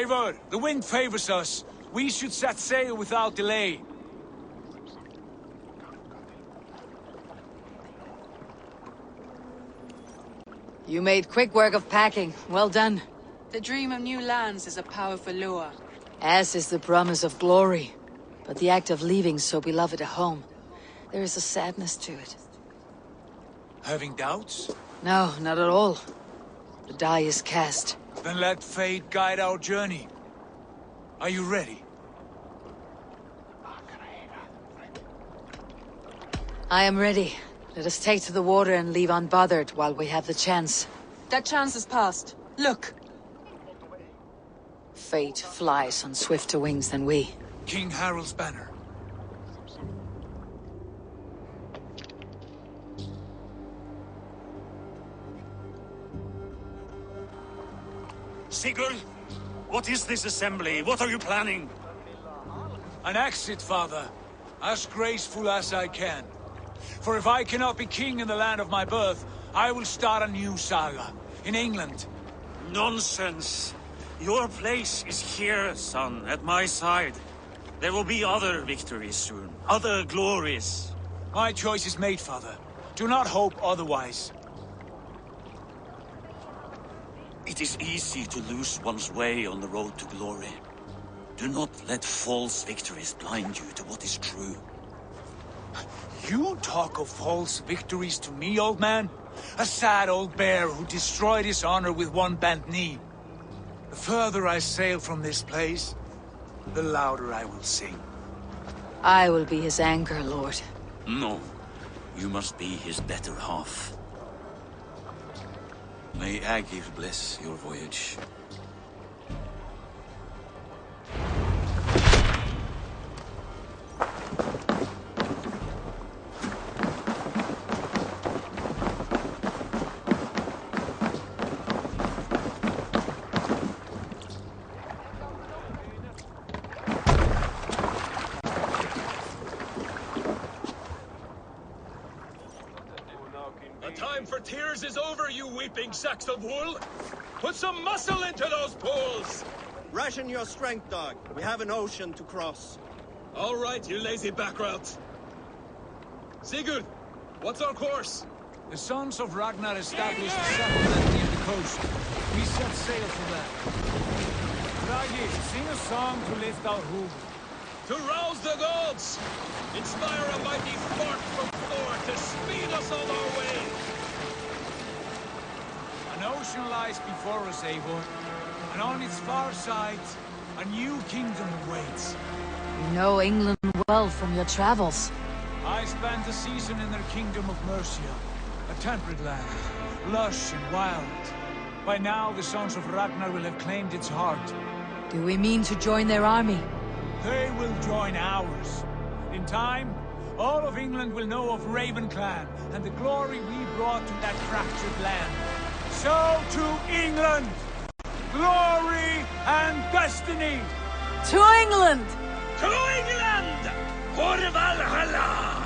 Eivor, the wind favors us. We should set sail without delay. You made quick work of packing. Well done. The dream of new lands is a powerful lure. As is the promise of glory. But the act of leaving so beloved a home, there is a sadness to it. Having doubts? No, not at all. The die is cast. Then let fate guide our journey. Are you ready? I am ready. Let us take to the water and leave unbothered while we have the chance. That chance is past. Look! Fate flies on swifter wings than we. King Harald's banner. Sigurd, what is this assembly? What are you planning? An exit, father. As graceful as I can. For if I cannot be king in the land of my birth, I will start a new saga. In England. Nonsense. Your place is here, son, at my side. There will be other victories soon. Other glories. My choice is made, father. Do not hope otherwise. It is easy to lose one's way on the road to glory. Do not let false victories blind you to what is true. You talk of false victories to me, old man? A sad old bear who destroyed his honor with one bent knee. The further I sail from this place, the louder I will sing. I will be his anchor, Lord. No. You must be his better half. May Agir bless your voyage. Tears is over, you weeping sacks of wool! Put some muscle into those poles! Ration your strength, dog. We have an ocean to cross. All right, you lazy backrout. Sigurd, what's our course? The sons of Ragnar established a settlement near the coast. We set sail for that. Ragi, sing a song to lift our hoof. To rouse the gods! Inspire a mighty fart from Thor to speed us on our way! An ocean lies before us, Eivor, and on its far side, a new kingdom awaits. You know England well from your travels. I spent a season in their kingdom of Mercia, a temperate land, lush and wild. By now, the sons of Ragnar will have claimed its heart. Do we mean to join their army? They will join ours. In time, all of England will know of Raven Clan and the glory we brought to that fractured land. So to England! Glory and destiny! To England! To England! For Valhalla!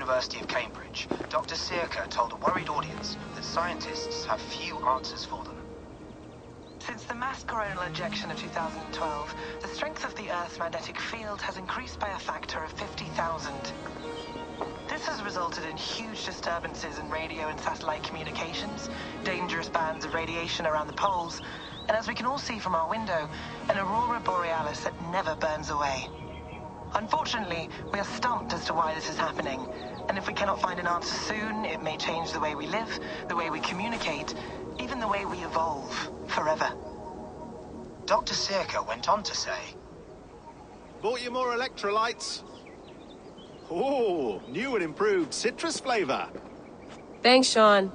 University of Cambridge, Dr. Sirka told a worried audience that scientists have few answers for them. Since the mass coronal ejection of 2012, the strength of the Earth's magnetic field has increased by a factor of 50,000. This has resulted in huge disturbances in radio and satellite communications, dangerous bands of radiation around the poles, and as we can all see from our window, an aurora borealis that never burns away. Unfortunately, we are stumped as to why this is happening, and if we cannot find an answer soon, it may change the way we live, the way we communicate, even the way we evolve, forever. Dr. Sirka went on to say, Bought you more electrolytes? Oh, new and improved citrus flavor. Thanks, Sean.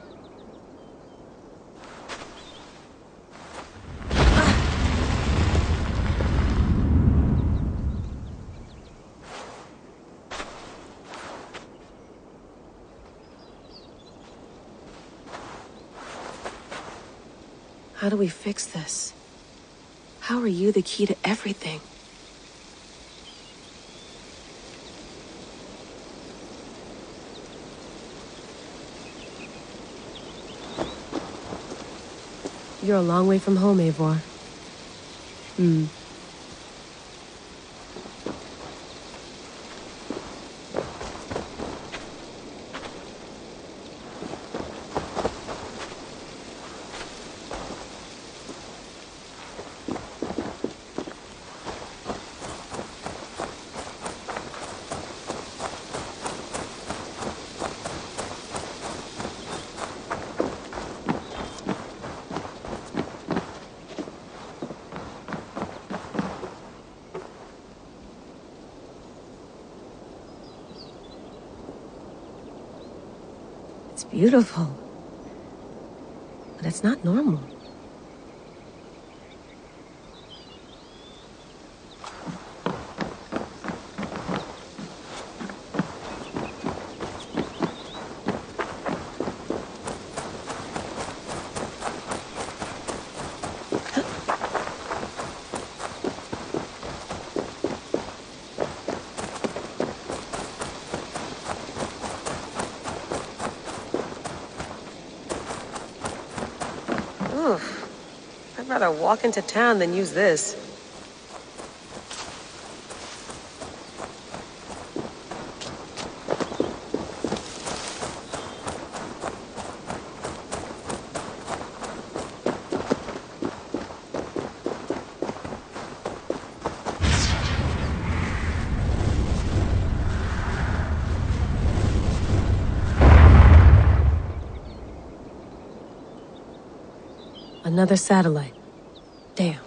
How do we fix this? How are you the key to everything? You're a long way from home, Eivor. It's beautiful. But it's not normal. I'd rather walk into town than use this. Another satellite. Damn.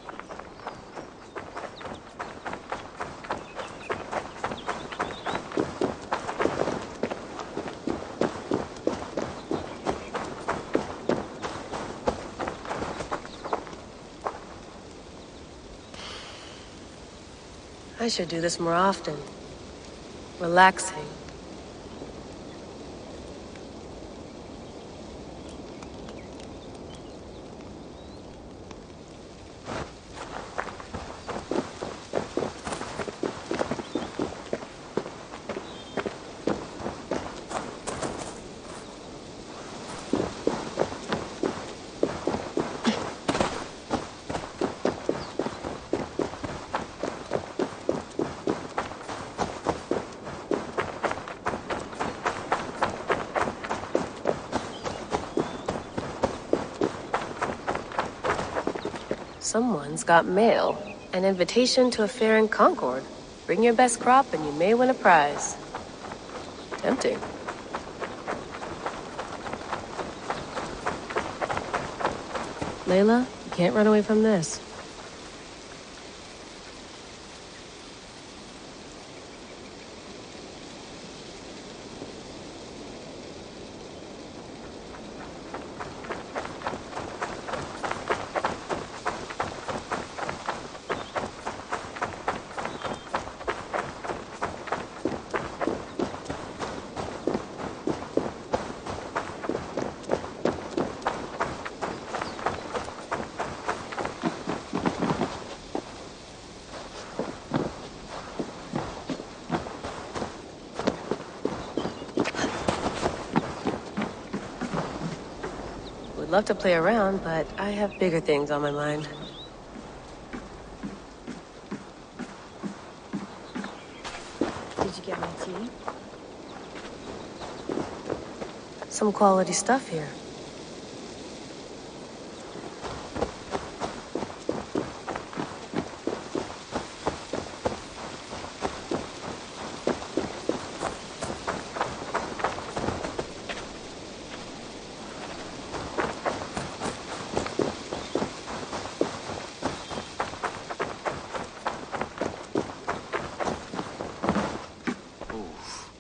I should do this more often. Relaxing. Someone's got mail. An invitation to a fair in Concord. Bring your best crop and you may win a prize. Tempting. Layla, you can't run away from this. love to play around, but I have bigger things on my mind. Did you get my tea? Some quality stuff here.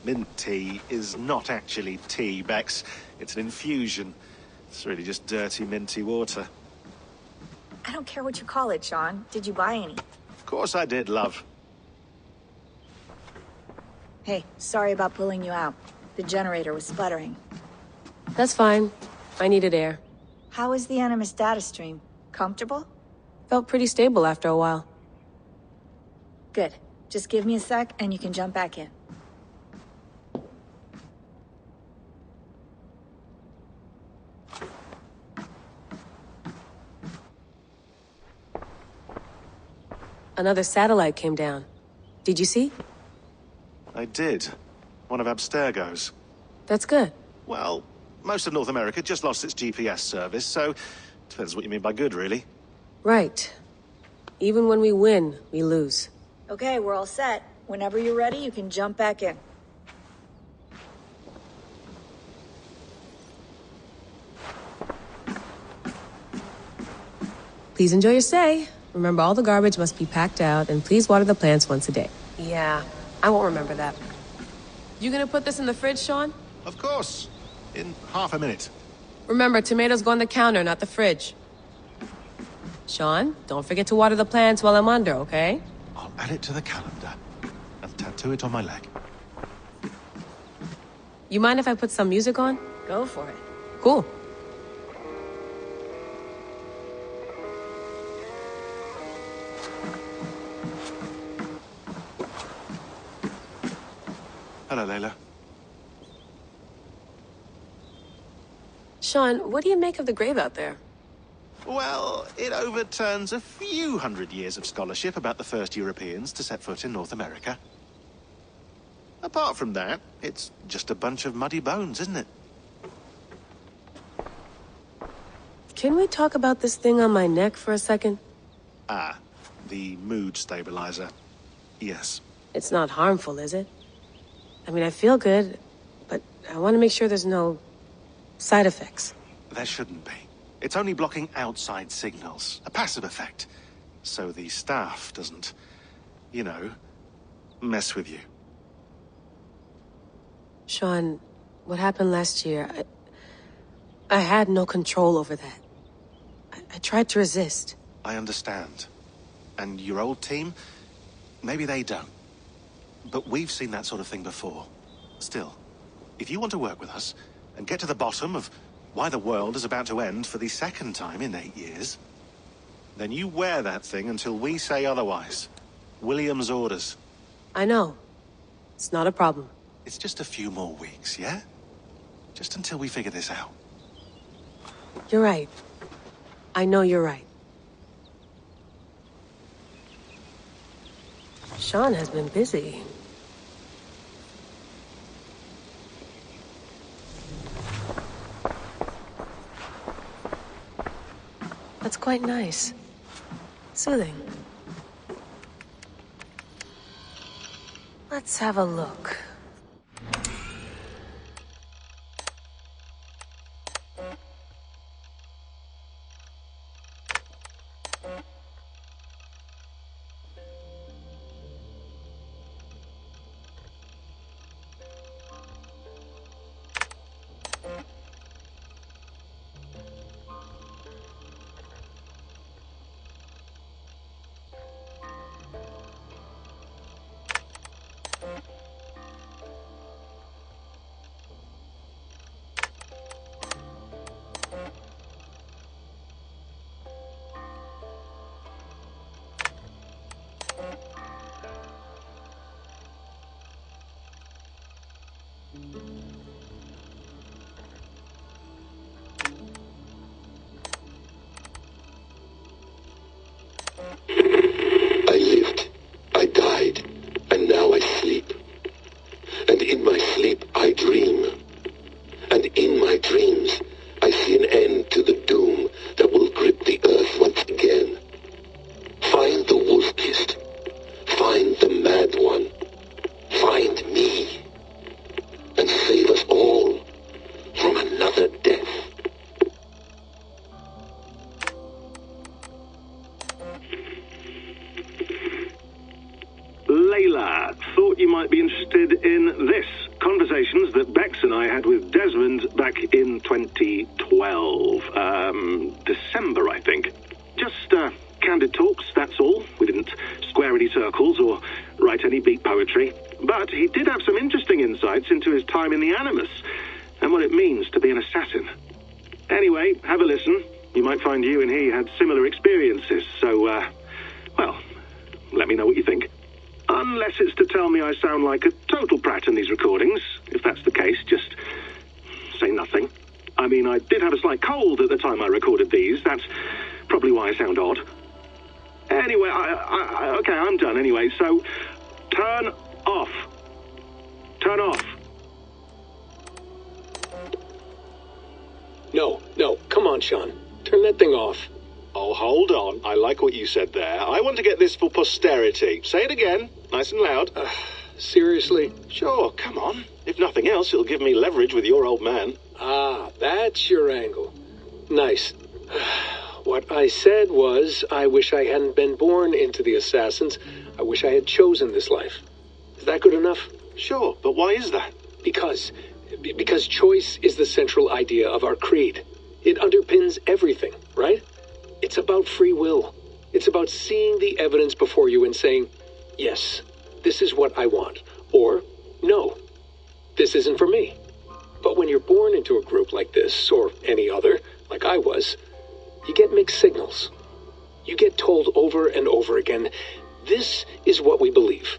Mint tea is not actually tea, Bex. It's an infusion. It's really just dirty, minty water. I don't care what you call it, Sean. Did you buy any? Of course I did, love. Hey, sorry about pulling you out. The generator was sputtering. That's fine. I needed air. How was the Animus data stream? Comfortable? Felt pretty stable after a while. Good. Just give me a sec and you can jump back in. Another satellite came down. Did you see? I did. One of Abstergo's. That's good. Well, most of North America just lost its GPS service, so depends what you mean by good, really. Right. Even when we win, we lose. Okay, we're all set. Whenever you're ready, you can jump back in. Please enjoy your stay. Remember, all the garbage must be packed out, and please water the plants once a day. Yeah, I won't remember that. You gonna put this in the fridge, Sean? Of course. In half a minute. Remember, tomatoes go on the counter, not the fridge. Sean, don't forget to water the plants while I'm under, okay? I'll add it to the calendar and tattoo it on my leg. You mind if I put some music on? Go for it. Cool. Hello, Layla. Sean, what do you make of the grave out there? Well, it overturns a few hundred years of scholarship about the first Europeans to set foot in North America. Apart from that, it's just a bunch of muddy bones, isn't it? Can we talk about this thing on my neck for a second? Ah, the mood stabilizer. Yes. It's not harmful, is it? I mean, I feel good, but I want to make sure there's no side effects. There shouldn't be. It's only blocking outside signals, a passive effect. So the staff doesn't, you know, mess with you. Sean, what happened last year, I had no control over that. I tried to resist. I understand. And your old team, maybe they don't. But we've seen that sort of thing before. Still, if you want to work with us and get to the bottom of why the world is about to end for the second time in 8 years, then you wear that thing until we say otherwise. William's orders. I know. It's not a problem. It's just a few more weeks, yeah? Just until we figure this out. You're right. I know you're right. Sean has been busy. That's quite nice. Soothing. Let's have a look. I lived, I died, and now I sleep. And in my sleep I dream. And in my dreams I see an end to the doom that will grip the earth once again. Find the wolf-kissed. Find the mad one. Find me. And save us all from another death. Layla, thought you might be interested in this. Conversations that Bex and I had with Desmond back in 2012. December, I think. Just, candid talks, that's all. We didn't square any circles or write any beat poetry. But he did have some interesting insights into his time in the Animus and what it means to be an assassin. Anyway, have a listen. You might find you and he had similar experiences, so, well, let me know what you think. Unless it's to tell me I sound like a total prat in these recordings. If that's the case, just say nothing. I mean, I did have a slight cold at the time I recorded these. That's probably why I sound odd. Anyway, okay, I'm done anyway, so turn off. Turn off. No, come on, Sean. Turn that thing off. Oh, hold on. I like what you said there. I want to get this for posterity. Say it again, nice and loud. Seriously? Sure, come on. If nothing else, it'll give me leverage with your old man. Ah, that's your angle. Nice. What I said was, I wish I hadn't been born into the Assassins. I wish I had chosen this life. Is that good enough? Sure, but why is that? Because choice is the central idea of our creed. It underpins everything, right? It's about free will. It's about seeing the evidence before you and saying, yes, this is what I want. Or, no, this isn't for me. But when you're born into a group like this, or any other, like I was, you get mixed signals. You get told over and over again, this is what we believe.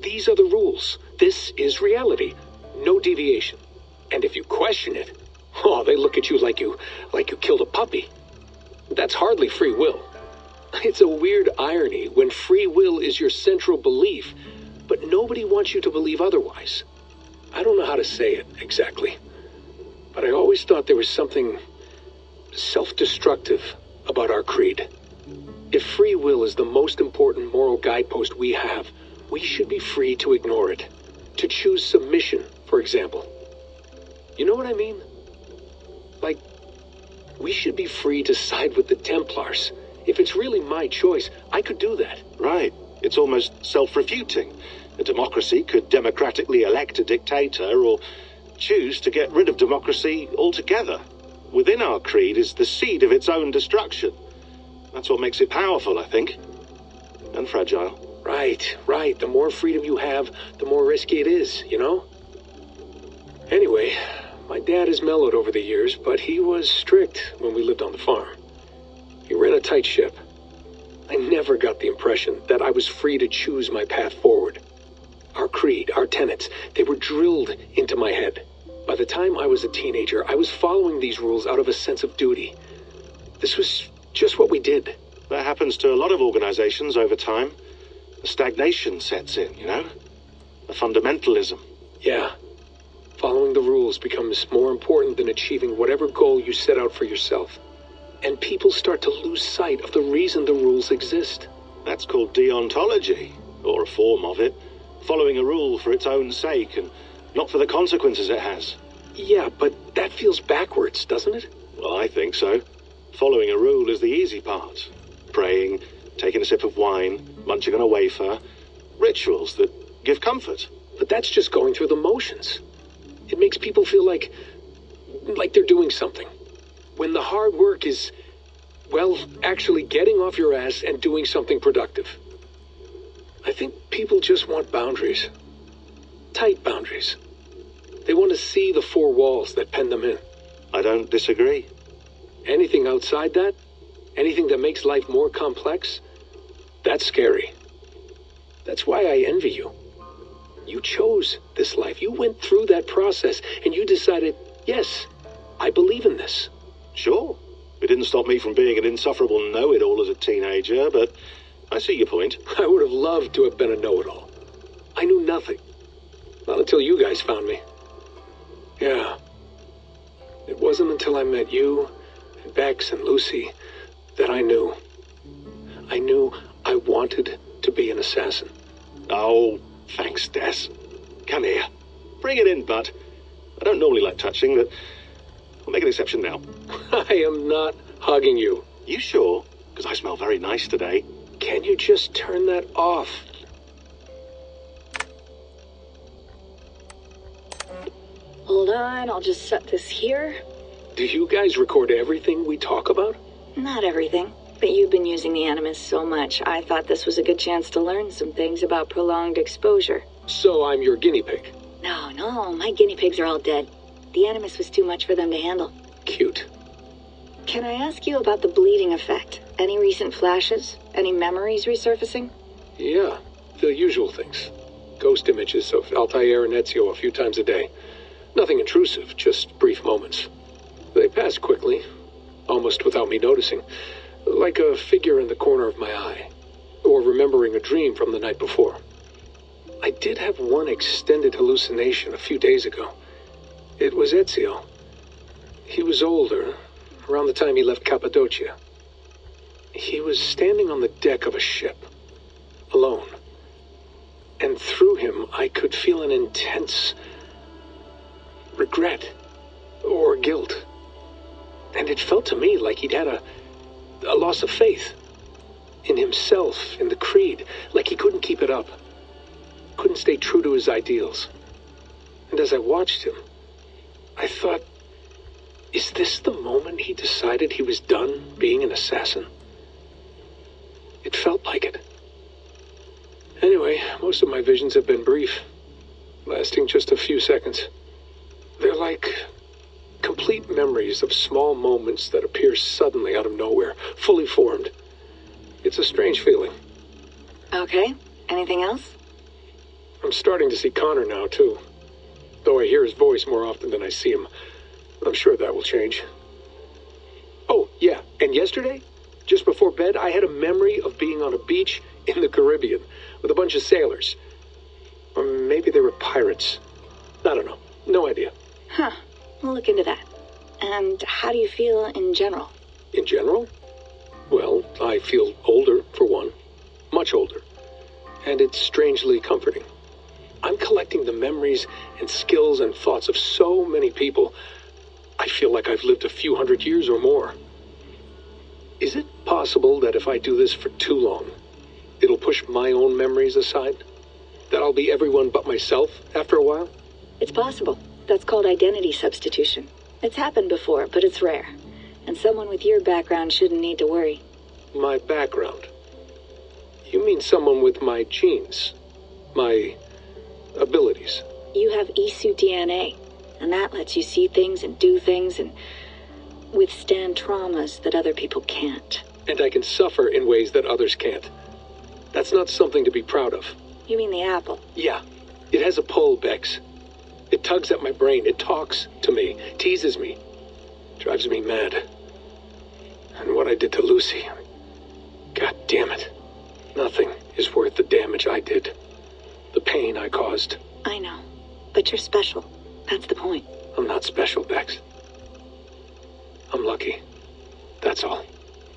These are the rules. This is reality. No deviation. And if you question it, they look at you like you killed a puppy. That's hardly free will. It's a weird irony when free will is your central belief, but nobody wants you to believe otherwise. I don't know how to say it exactly, but I always thought there was something self-destructive about our creed. If free will is the most important moral guidepost we have, we should be free to ignore it. To choose submission, for example. You know what I mean? Like, we should be free to side with the Templars. If it's really my choice, I could do that. Right. It's almost self-refuting. A democracy could democratically elect a dictator or choose to get rid of democracy altogether. Within our creed is the seed of its own destruction. That's what makes it powerful, I think. And fragile. Right. The more freedom you have, the more risky it is, you know? Anyway, my dad has mellowed over the years, but he was strict when we lived on the farm. He ran a tight ship. I never got the impression that I was free to choose my path forward. Our creed, our tenets, they were drilled into my head. By the time I was a teenager, I was following these rules out of a sense of duty. This was just what we did. That happens to a lot of organizations over time. A stagnation sets in, you know? A fundamentalism. Yeah. Following the rules becomes more important than achieving whatever goal you set out for yourself. And people start to lose sight of the reason the rules exist. That's called deontology, or a form of it. Following a rule for its own sake and not for the consequences it has. Yeah, but that feels backwards, doesn't it? Well, I think so. Following a rule is the easy part. Praying, taking a sip of wine, munching on a wafer. Rituals that give comfort. But that's just going through the motions. It makes people feel like they're doing something. When the hard work is, well, actually getting off your ass and doing something productive. I think people just want boundaries. Tight boundaries. They want to see the four walls that pen them in. I don't disagree. Anything outside that, anything that makes life more complex, that's scary. That's why I envy you. You chose this life. You went through that process and you decided, yes, I believe in this. Sure. It didn't stop me from being an insufferable know-it-all as a teenager, but I see your point. I would have loved to have been a know-it-all. I knew nothing. Not until you guys found me. Yeah. It wasn't until I met you, and Bex, and Lucy, that I knew. I knew I wanted to be an assassin. Oh, thanks, Des. Come here. Bring it in, bud. I don't normally like touching, but I'll make an exception now. I am not hugging you. You sure? Because I smell very nice today. Can you just turn that off? Hold on, I'll just set this here. Do you guys record everything we talk about? Not everything, but you've been using the Animus so much, I thought this was a good chance to learn some things about prolonged exposure. So I'm your guinea pig? No, my guinea pigs are all dead. The Animus was too much for them to handle. Cute. Can I ask you about the bleeding effect? Any recent flashes? Any memories resurfacing? Yeah, the usual things. Ghost images of Altair and Ezio a few times a day. Nothing intrusive, just brief moments. They pass quickly, almost without me noticing, like a figure in the corner of my eye, or remembering a dream from the night before. I did have one extended hallucination a few days ago. It was Ezio. He was older, around the time he left Cappadocia. He was standing on the deck of a ship, alone. And through him, I could feel an intense regret or guilt. And it felt to me like he'd had a loss of faith in himself, in the creed, like he couldn't keep it up, couldn't stay true to his ideals. And as I watched him, I thought, is this the moment he decided he was done being an assassin? It felt like it. Anyway, most of my visions have been brief, lasting just a few seconds. They're like complete memories of small moments that appear suddenly out of nowhere, fully formed. It's a strange feeling. Okay, anything else? I'm starting to see Connor now, too. Though I hear his voice more often than I see him. I'm sure that will change. Oh, yeah, and yesterday, just before bed, I had a memory of being on a beach in the Caribbean with a bunch of sailors. Or maybe they were pirates. I don't know. No idea. Huh. We'll look into that. And how do you feel in general? In general? Well, I feel older, for one. Much older. And it's strangely comforting. I'm collecting the memories and skills and thoughts of so many people. I feel like I've lived a few hundred years or more. Is it possible that if I do this for too long, it'll push my own memories aside? That I'll be everyone but myself after a while? It's possible. That's called identity substitution. It's happened before, but it's rare. And someone with your background shouldn't need to worry. My background? You mean someone with my genes? My abilities? You have Isu DNA, and that lets you see things and do things and withstand traumas that other people can't. And I can suffer in ways that others can't. That's not something to be proud of. You mean the apple? Yeah. It has a pull, Bex. It tugs at my brain. It talks to me, teases me, drives me mad. And what I did to Lucy, God damn it. Nothing is worth the damage I did. The pain I caused. I know, but you're special. That's the point. I'm not special, Bex. I'm lucky. That's all.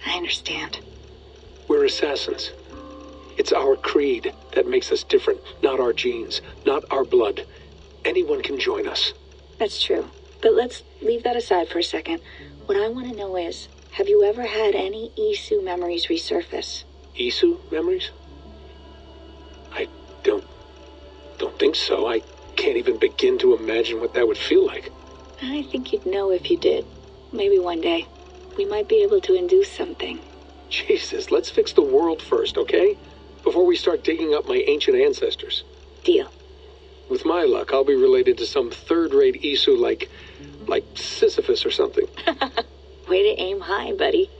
I understand. We're assassins. It's our creed that makes us different, not our genes, not our blood. Anyone can join us. That's true. But let's leave that aside for a second. What I want to know is, have you ever had any Isu memories resurface? Isu memories? I don't think so. I can't even begin to imagine what that would feel like. I think you'd know if you did. Maybe one day. We might be able to induce something. Jesus, let's fix the world first, okay? Before we start digging up my ancient ancestors. Deal. With my luck, I'll be related to some third-rate Isu like Sisyphus or something. Way to aim high, buddy.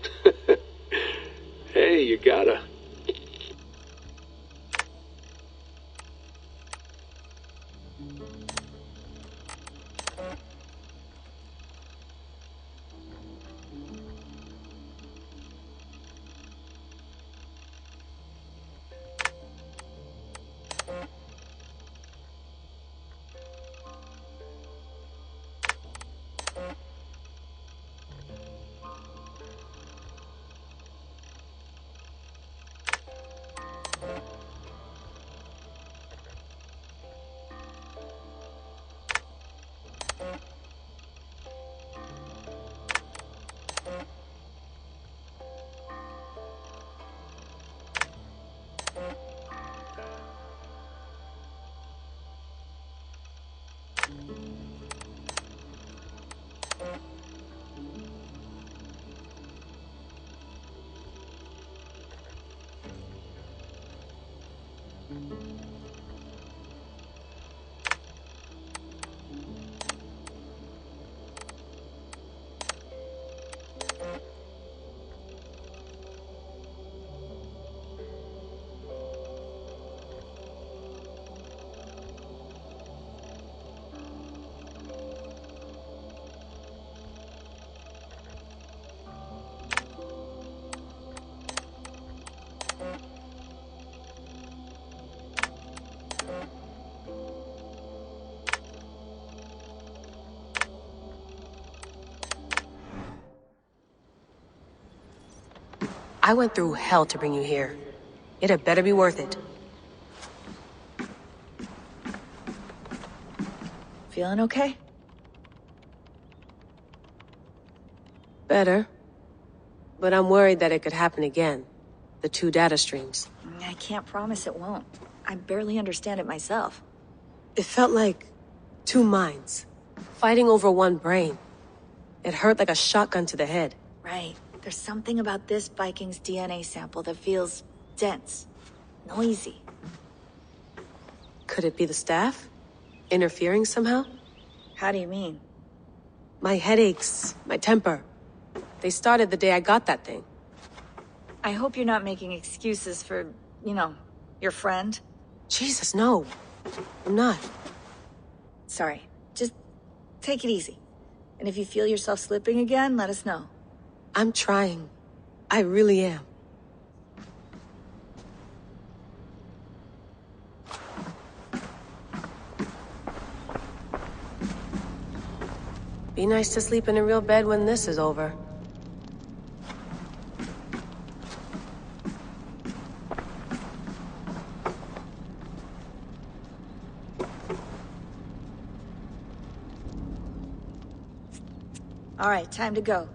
Hey, you gotta. I went through hell to bring you here. It had better be worth it. Feeling okay? Better. But I'm worried that it could happen again. The two data streams. I can't promise it won't. I barely understand it myself. It felt like two minds, fighting over one brain. It hurt like a shotgun to the head. Right. There's something about this Viking's DNA sample that feels dense, noisy. Could it be the staff? Interfering somehow? How do you mean? My headaches, my temper. They started the day I got that thing. I hope you're not making excuses for, you know, your friend. Jesus, no. I'm not. Sorry. Just take it easy. And if you feel yourself slipping again, let us know. I'm trying. I really am. Be nice to sleep in a real bed when this is over. All right, time to go.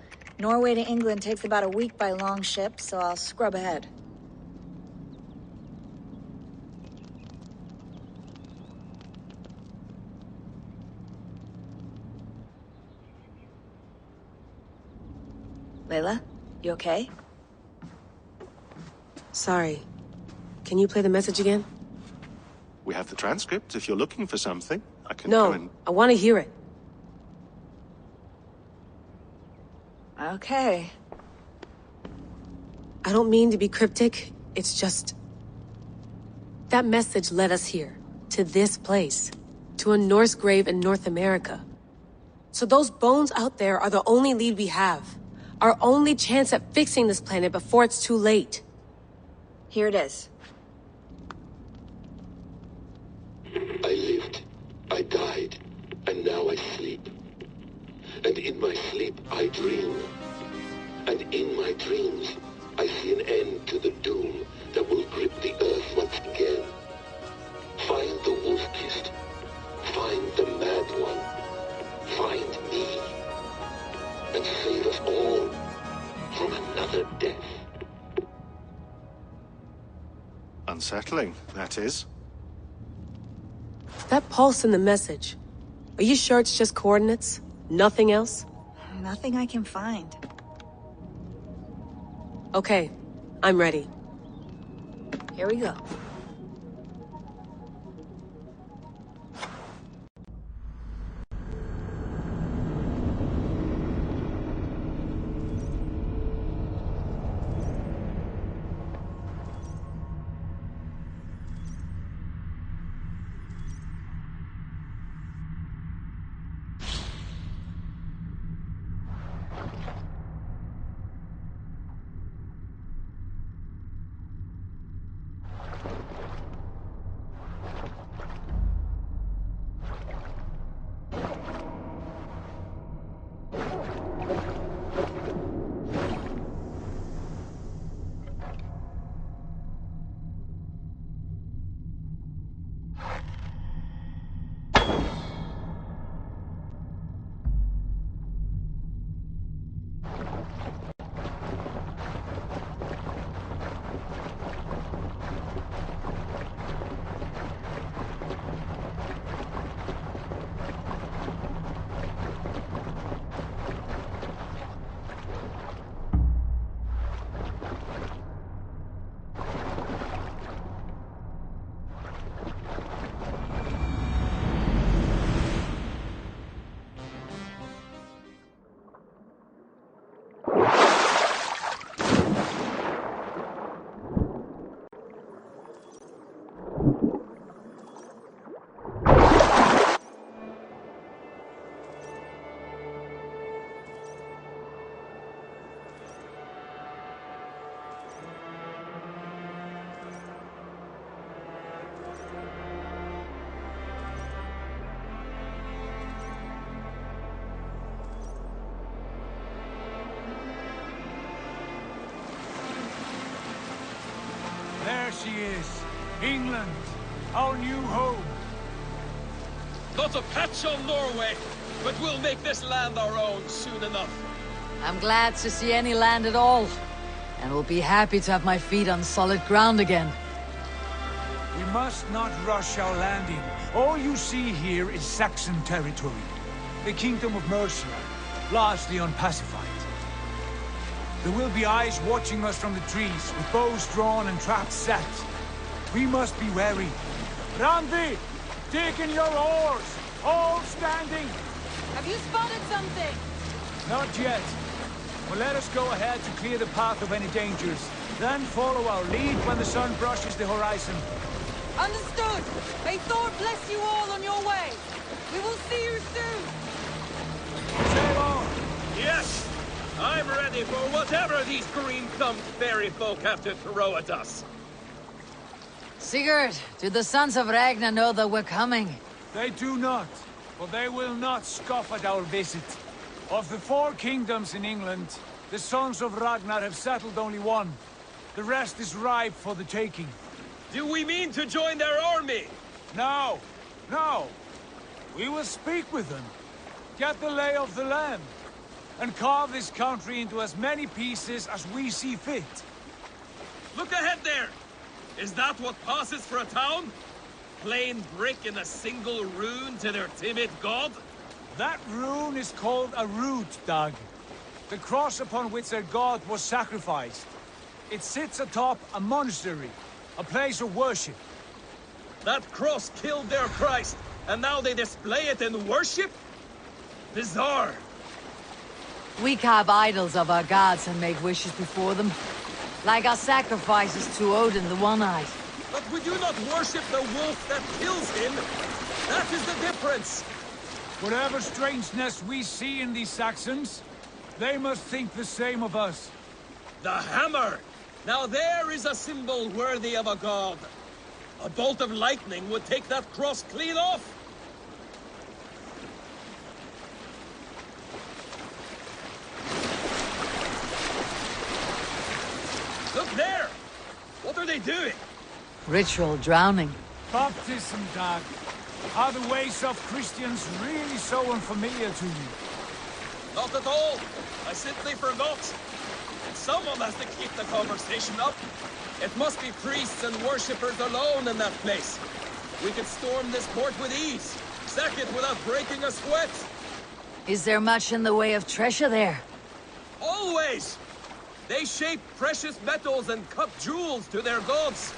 Norway to England takes about a week by long ship, so I'll scrub ahead. Layla, you okay? Sorry. Can you play the message again? We have the transcript. If you're looking for something, I can go and... No, I want to hear it. Okay. I don't mean to be cryptic. It's just... that message led us here. To this place. To a Norse grave in North America. So those bones out there are the only lead we have. Our only chance at fixing this planet before it's too late. Here it is. I lived, I died, and now I sleep. And in my sleep I dream. And in my dreams I see an end to the doom that will grip the earth once again. Find the wolf-kissed. Find the mad one. Find me. And save us all from another death. Unsettling, that is. That pulse in the message. Are you sure it's just coordinates? Nothing else? Nothing I can find. Okay, I'm ready. Here we go. she is. England, our new home. Not a patch on Norway, but we'll make this land our own soon enough. I'm glad to see any land at all, and will be happy to have my feet on solid ground again. We must not rush our landing. All you see here is Saxon territory. The Kingdom of Mercia, largely unpacified. There will be eyes watching us from the trees, with bows drawn and traps set. We must be wary. Randi! Dig in your oars! All standing! Have you spotted something? Not yet. But let us go ahead to clear the path of any dangers. Then follow our lead when the sun brushes the horizon. Understood. May Thor bless you all on your way. We will see you soon. Sail on! Yes! I'm ready for whatever these green-thumbed fairy folk have to throw at us. Sigurd, do the sons of Ragnar know that we're coming? They do not, but they will not scoff at our visit. Of the 4 kingdoms in England, the sons of Ragnar have settled only one. The rest is ripe for the taking. Do we mean to join their army? No, no. We will speak with them, get the lay of the land, and carve this country into as many pieces as we see fit. Look ahead there! Is that what passes for a town? Plain brick in a single rune to their timid god? That rune is called a root, Dag. The cross upon which their god was sacrificed. It sits atop a monastery, a place of worship. That cross killed their Christ, and now they display it in worship? Bizarre. We carve idols of our gods and make wishes before them. Like our sacrifices to Odin the One-Eyed. But we do not worship the wolf that kills him. That is the difference. Whatever strangeness we see in these Saxons, they must think the same of us. The hammer! Now there is a symbol worthy of a god. A bolt of lightning would take that cross clean off. Look there! What are they doing? Ritual drowning. Baptism, Dag. Are the ways of Christians really so unfamiliar to you? Not at all. I simply forgot. Someone has to keep the conversation up. It must be priests and worshippers alone in that place. We could storm this port with ease. Sack it without breaking a sweat. Is there much in the way of treasure there? Always! They shape precious metals and cut jewels to their gods.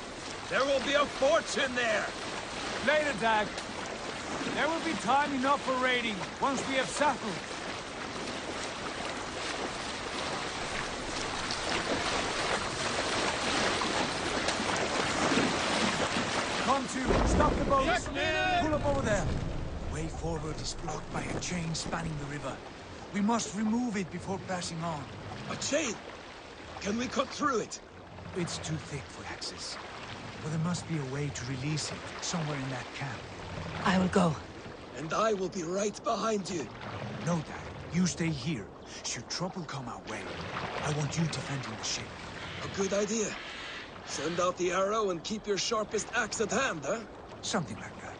There will be a fortune there. Later, Dag. There will be time enough for raiding, once we have settled. Come to, stop the boats. Pull up over there. The way forward is blocked by a chain spanning the river. We must remove it before passing on. A chain? Can we cut through it? It's too thick for access. But there must be a way to release it, somewhere in that camp. I will go. And I will be right behind you. No, Dad. You stay here. Should trouble come our way, I want you defending the ship. A good idea. Send out the arrow and keep your sharpest axe at hand, huh? Something like that.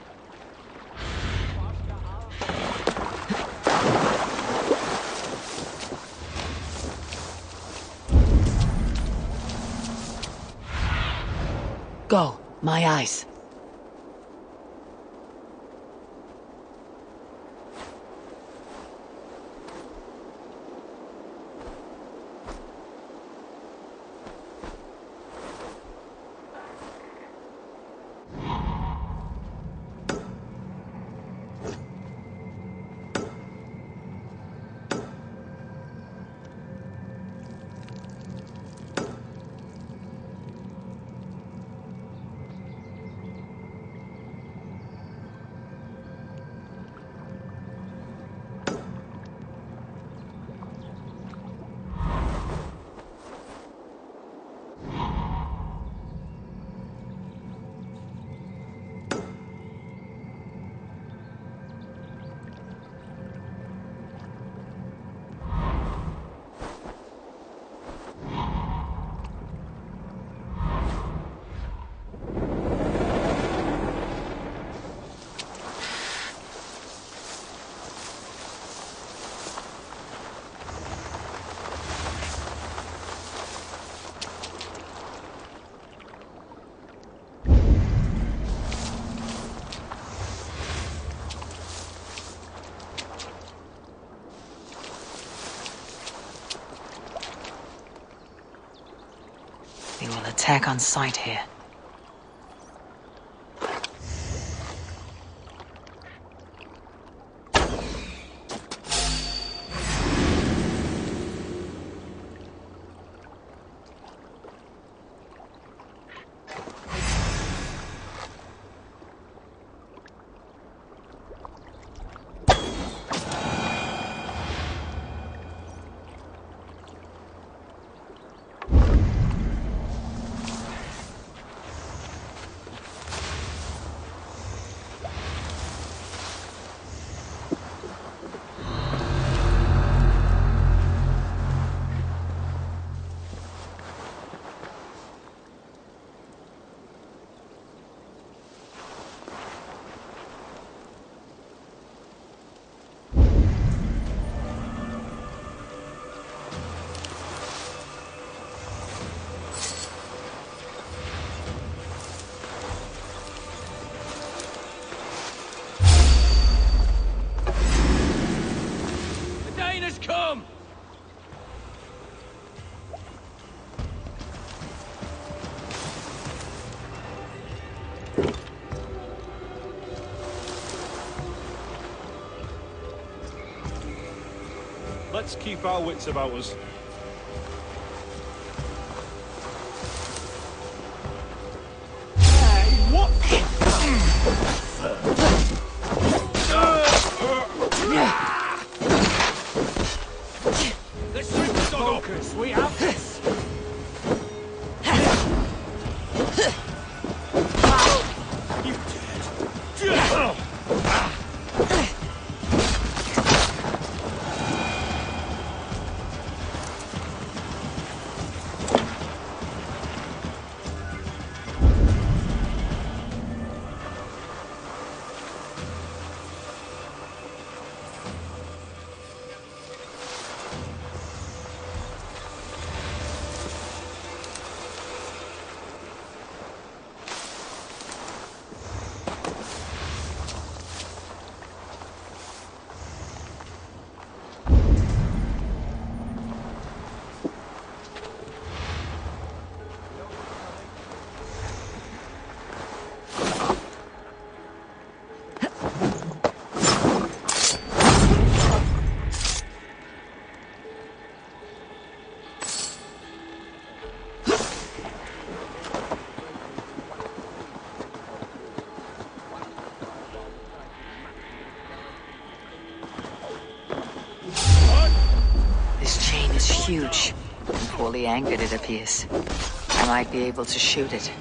Go, my eyes. attack on sight here. Let's keep our wits about us. Hey, what? Let's focus. We have this. You dead. Huge. Poorly anchored, it appears. I might be able to shoot it.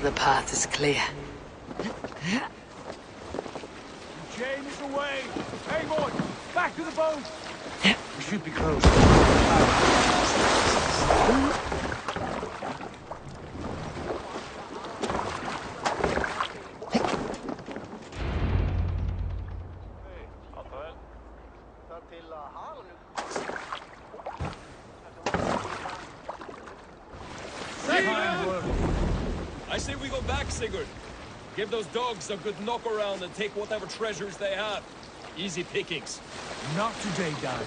The path is clear. Chain is away. Hey, boy, back to the boat. We should be close. I say we go back, Sigurd. Give those dogs a good knock around and take whatever treasures they have. Easy pickings. Not today, Dad.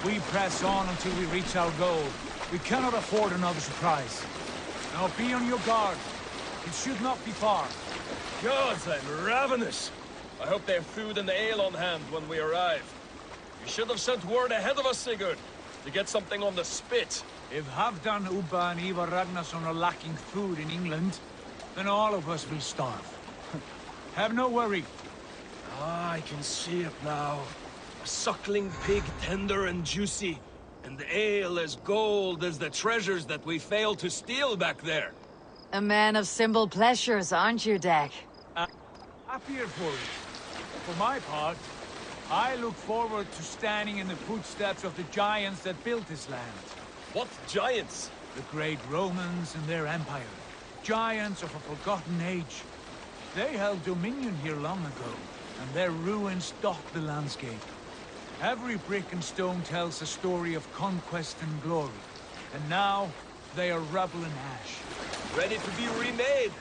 We press on until we reach our goal. We cannot afford another surprise. Now be on your guard. It should not be far. Gods, I'm ravenous. I hope they have food and ale on hand when we arrive. You should have sent word ahead of us, Sigurd, to get something on the spit. If Halfdan, Ubba and Ivar Ragnarsson are lacking food in England, then all of us will starve. Have no worry. Ah, I can see it now. A suckling pig, tender and juicy, and ale as gold as the treasures that we failed to steal back there. A man of simple pleasures, aren't you, Dag? Happier for it. For my part, I look forward to standing in the footsteps of the giants that built this land. What giants? The great Romans and their empire. Giants of a forgotten age. They held dominion here long ago, and their ruins dot the landscape. Every brick and stone tells a story of conquest and glory. And now, they are rubble and ash. Ready to be remade.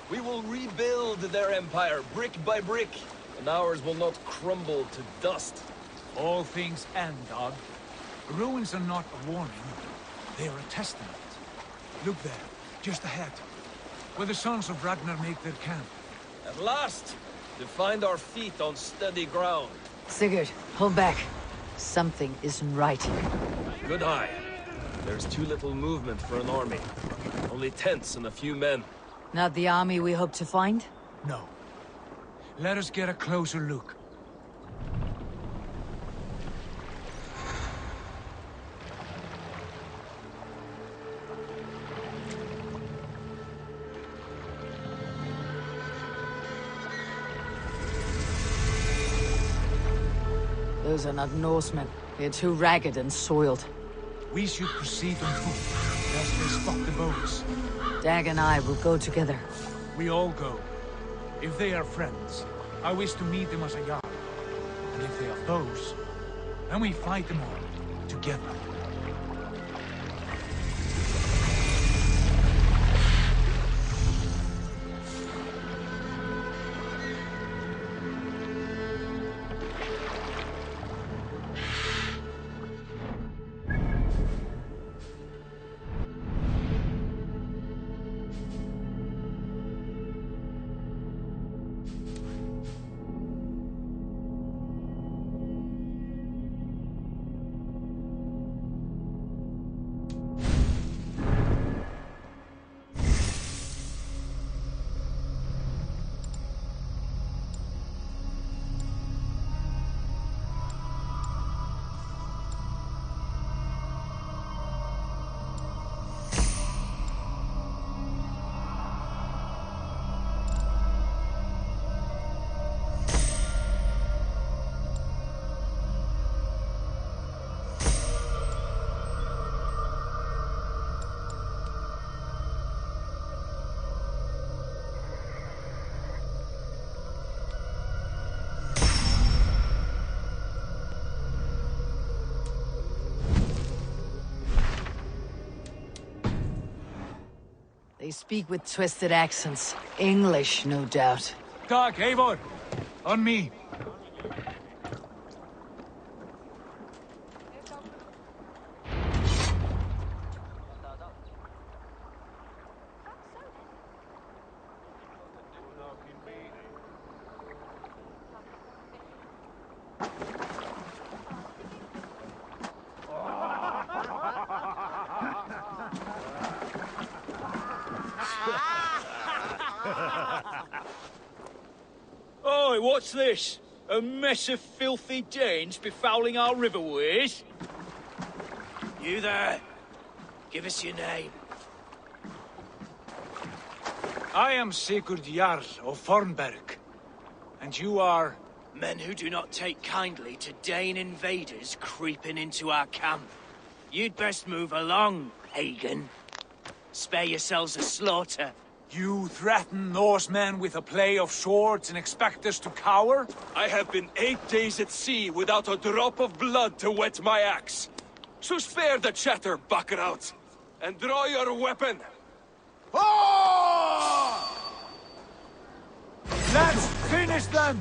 We will rebuild their empire, brick by brick, and ours will not crumble to dust. All things end, Dog. Ruins are not a warning. They are a testament. Look there, just ahead, where the sons of Ragnar make their camp. At last, to find our feet on steady ground. Sigurd, hold back. Something isn't right. Good eye. There's too little movement for an army. Only tents and a few men. Not the army we hope to find? No. Let us get a closer look. Those are not Norsemen. They're too ragged and soiled. We should proceed on foot, lest they spot the boats. Dag and I will go together. We all go. If they are friends, I wish to meet them as a Jarl. And if they are foes, then we fight them all, together. They speak with twisted accents. English, no doubt. Dag, Eivor! On me! Oi, what's this? A mess of filthy Danes befouling our riverways? You there. Give us your name. I am Sigurd Jarl of Fornberg. And you are... Men who do not take kindly to Dane invaders creeping into our camp. You'd best move along, Hagen. Spare yourselves a slaughter. You threaten Norsemen with a play of swords and expect us to cower? I have been 8 days at sea without a drop of blood to wet my axe. So spare the chatter, Buckerout, and draw your weapon. Let's finish them!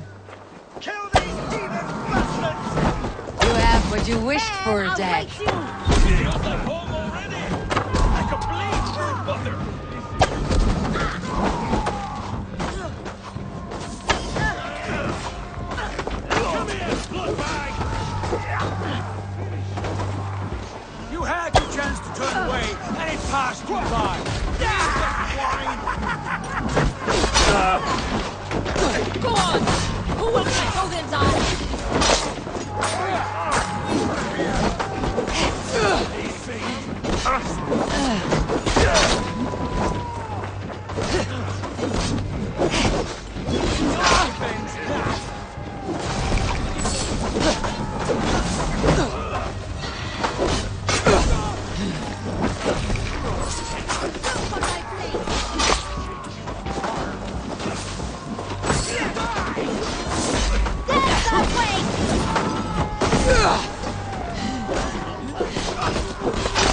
Kill these demons! You have what you wished for, Dag. You had your chance to turn away, and it passed you by. Go on! Who will fight Odin's eye?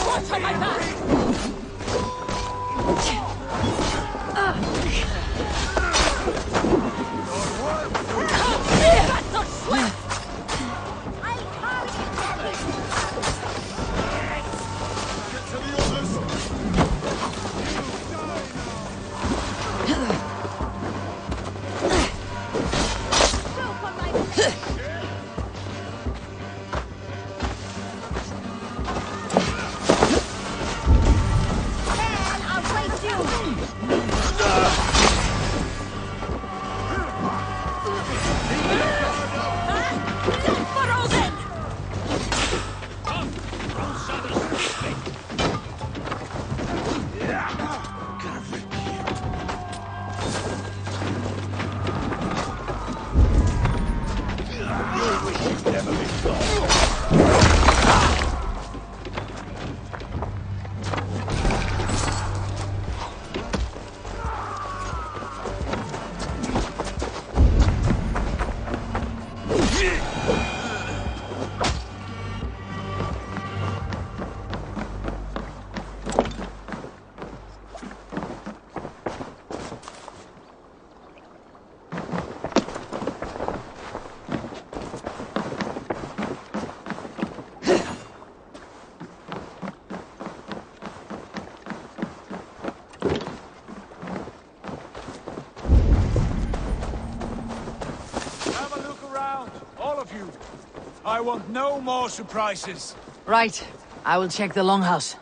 Watch on my back! That's not sweat! I want no more surprises. Right. I will check the longhouse.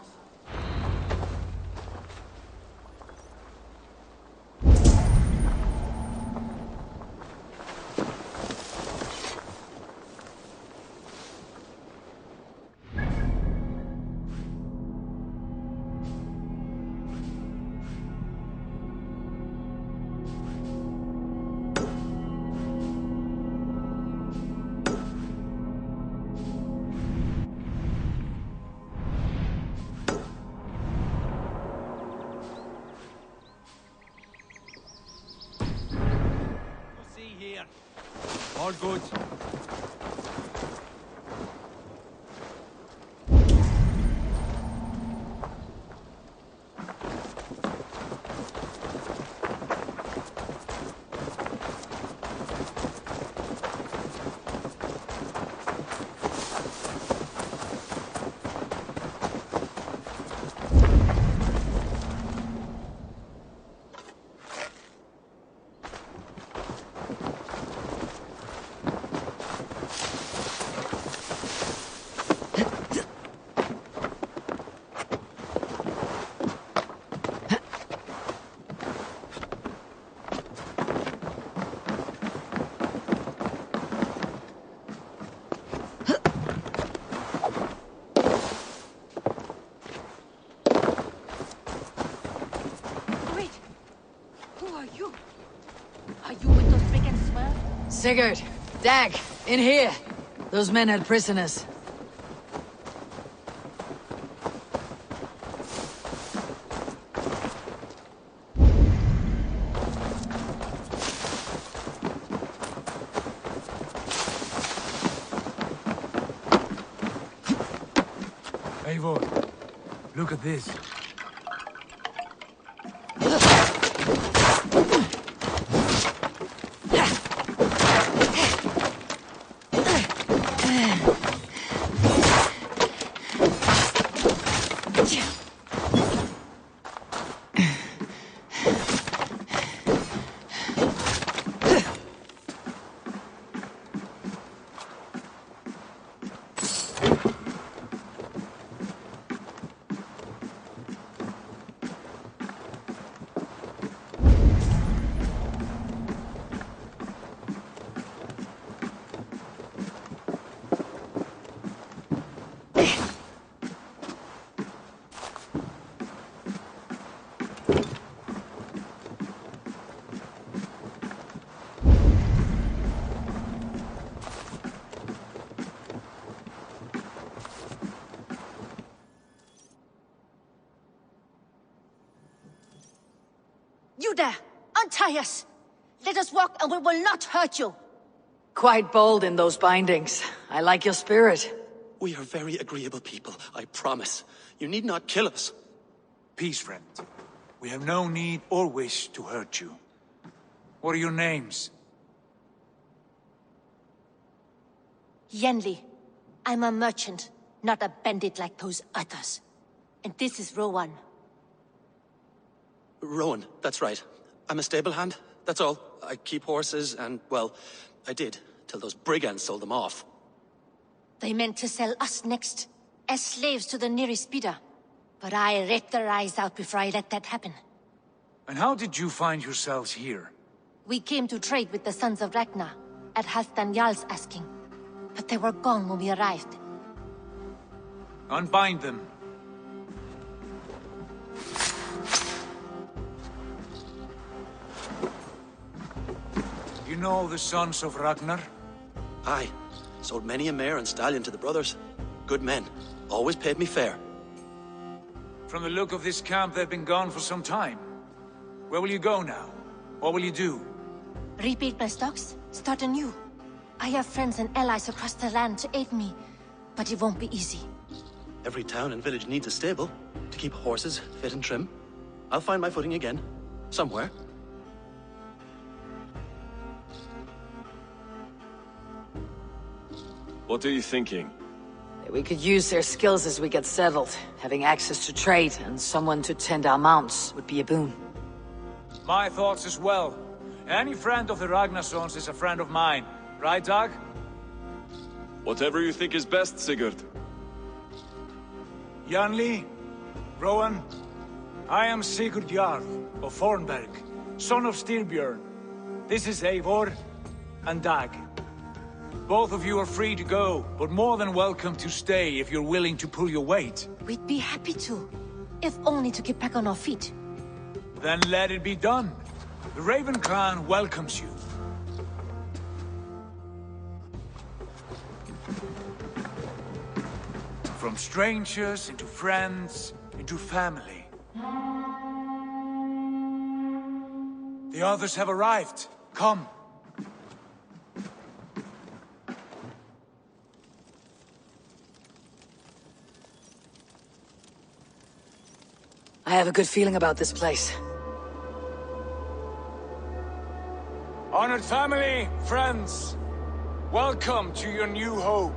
All good. Sigurd, Dag, in here. Those men had prisoners. Eivor, look at this. You there! Untie us! Let us walk and we will not hurt you! Quite bold in those bindings. I like your spirit. We are very agreeable people, I promise. You need not kill us. Peace, friend. We have no need or wish to hurt you. What are your names? Yenli. I'm a merchant, not a bandit like those others. And this is Rowan. Rowan, that's right. I'm a stable hand, that's all. I keep horses and, well, I did, till those brigands sold them off. They meant to sell us next, as slaves to the nearest bidder. But I ripped their eyes out before I let that happen. And how did you find yourselves here? We came to trade with the Sons of Ragnar, at Halfdan Jarl's asking. But they were gone when we arrived. Unbind them. You know the Sons of Ragnar? Aye. Sold many a mare and stallion to the brothers. Good men. Always paid me fair. From the look of this camp, they've been gone for some time. Where will you go now? What will you do? Rebuild my stocks, start anew. I have friends and allies across the land to aid me, but it won't be easy. Every town and village needs a stable to keep horses fit and trim. I'll find my footing again. Somewhere. What are you thinking? We could use their skills as we get settled. Having access to trade and someone to tend our mounts would be a boon. My thoughts as well. Any friend of the Ragnarsons is a friend of mine. Right, Dag? Whatever you think is best, Sigurd. Janli, Rowan, I am Sigurd Jarl of Fornberg, son of Styrbjörn. This is Eivor and Dag. Both of you are free to go, but more than welcome to stay if you're willing to pull your weight. We'd be happy to, if only to get back on our feet. Then let it be done. The Raven clan welcomes you. From strangers into friends, into family. The others have arrived. Come. I have a good feeling about this place. Honored family, friends, welcome to your new home.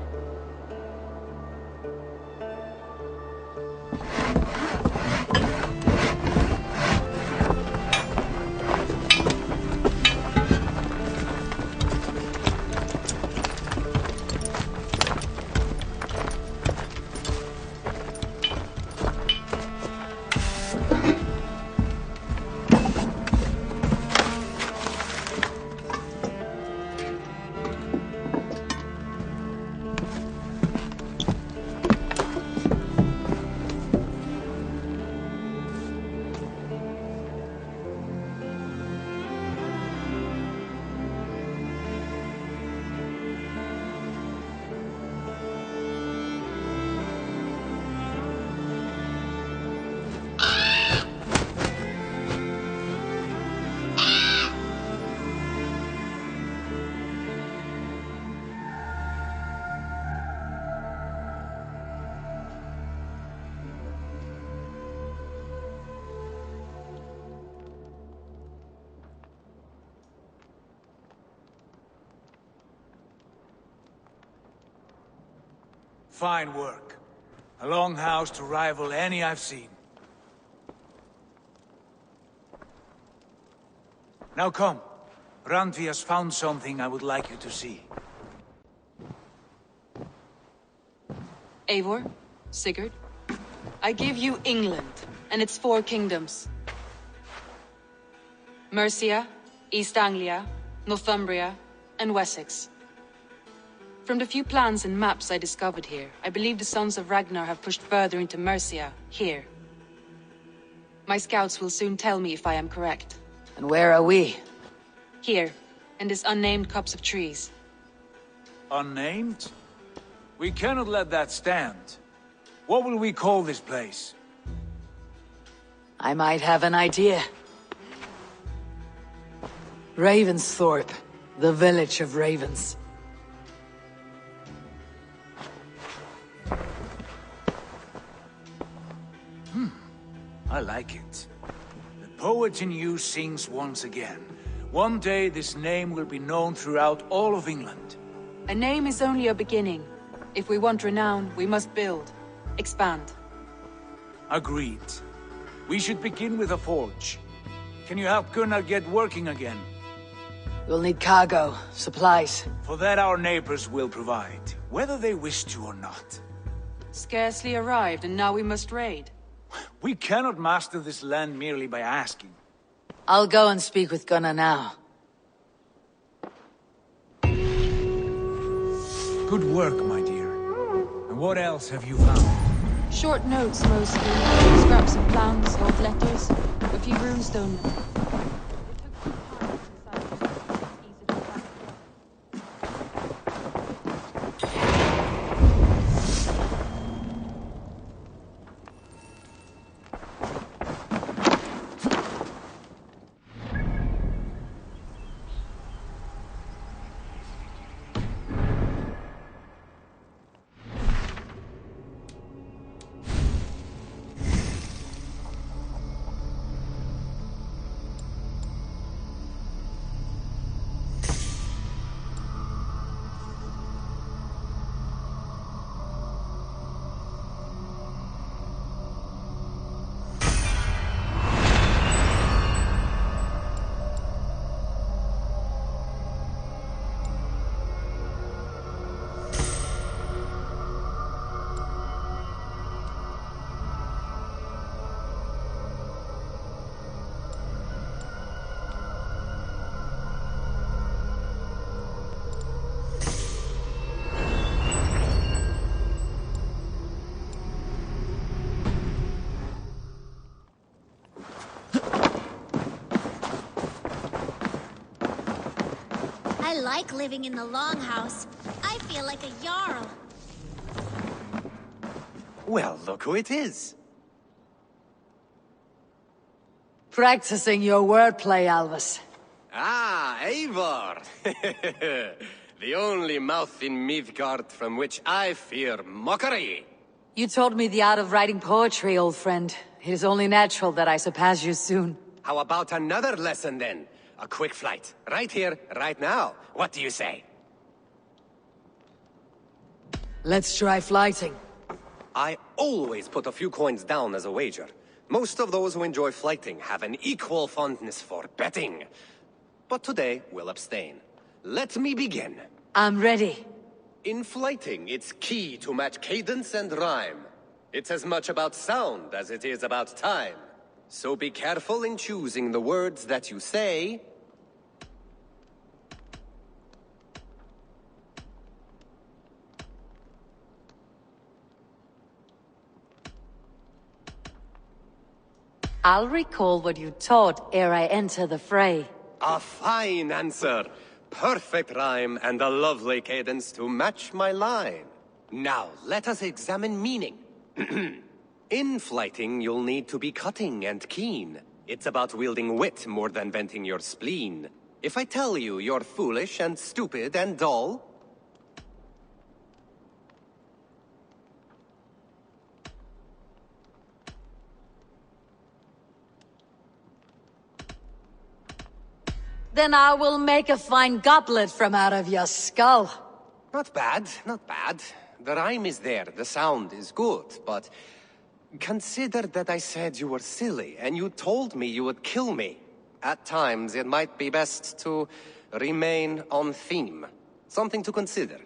Fine work. A longhouse to rival any I've seen. Now come. Randvi has found something I would like you to see. Eivor, Sigurd, I give you England and its 4 kingdoms. Mercia, East Anglia, Northumbria, and Wessex. From the few plans and maps I discovered here, I believe the Sons of Ragnar have pushed further into Mercia, here. My scouts will soon tell me if I am correct. And where are we? Here, in this unnamed copse of trees. Unnamed? We cannot let that stand. What will we call this place? I might have an idea. Ravensthorpe, the village of ravens. I like it. The poet in you sings once again. One day this name will be known throughout all of England. A name is only a beginning. If we want renown, we must build. Expand. Agreed. We should begin with a forge. Can you help Gunnar get working again? We'll need cargo, supplies. For that our neighbors will provide, whether they wish to or not. Scarcely arrived, and now we must raid. We cannot master this land merely by asking. I'll go and speak with Gunnar now. Good work, my dear. And what else have you found? Short notes, mostly. Scraps of plans, old letters, a few runestone. I like living in the Longhouse. I feel like a Jarl. Well, look who it is. Practicing your wordplay, Alvis. Ah, Eivor! The only mouth in Midgard from which I fear mockery. You taught me the art of writing poetry, old friend. It is only natural that I surpass you soon. How about another lesson, then? A quick flight. Right here, right now. What do you say? Let's try flighting. I always put a few coins down as a wager. Most of those who enjoy flighting have an equal fondness for betting. But today, we'll abstain. Let me begin. I'm ready. In flighting, it's key to match cadence and rhyme. It's as much about sound as it is about time. So be careful in choosing the words that you say. I'll recall what you taught ere I enter the fray. A fine answer. Perfect rhyme and a lovely cadence to match my line. Now, let us examine meaning. In flighting, you'll need to be cutting and keen. It's about wielding wit more than venting your spleen. If I tell you you're foolish and stupid and dull... Then I will make a fine goblet from out of your skull. Not bad, not bad. The rhyme is there, the sound is good, but... Consider that I said you were silly, and you told me you would kill me. At times, it might be best to remain on theme. Something to consider.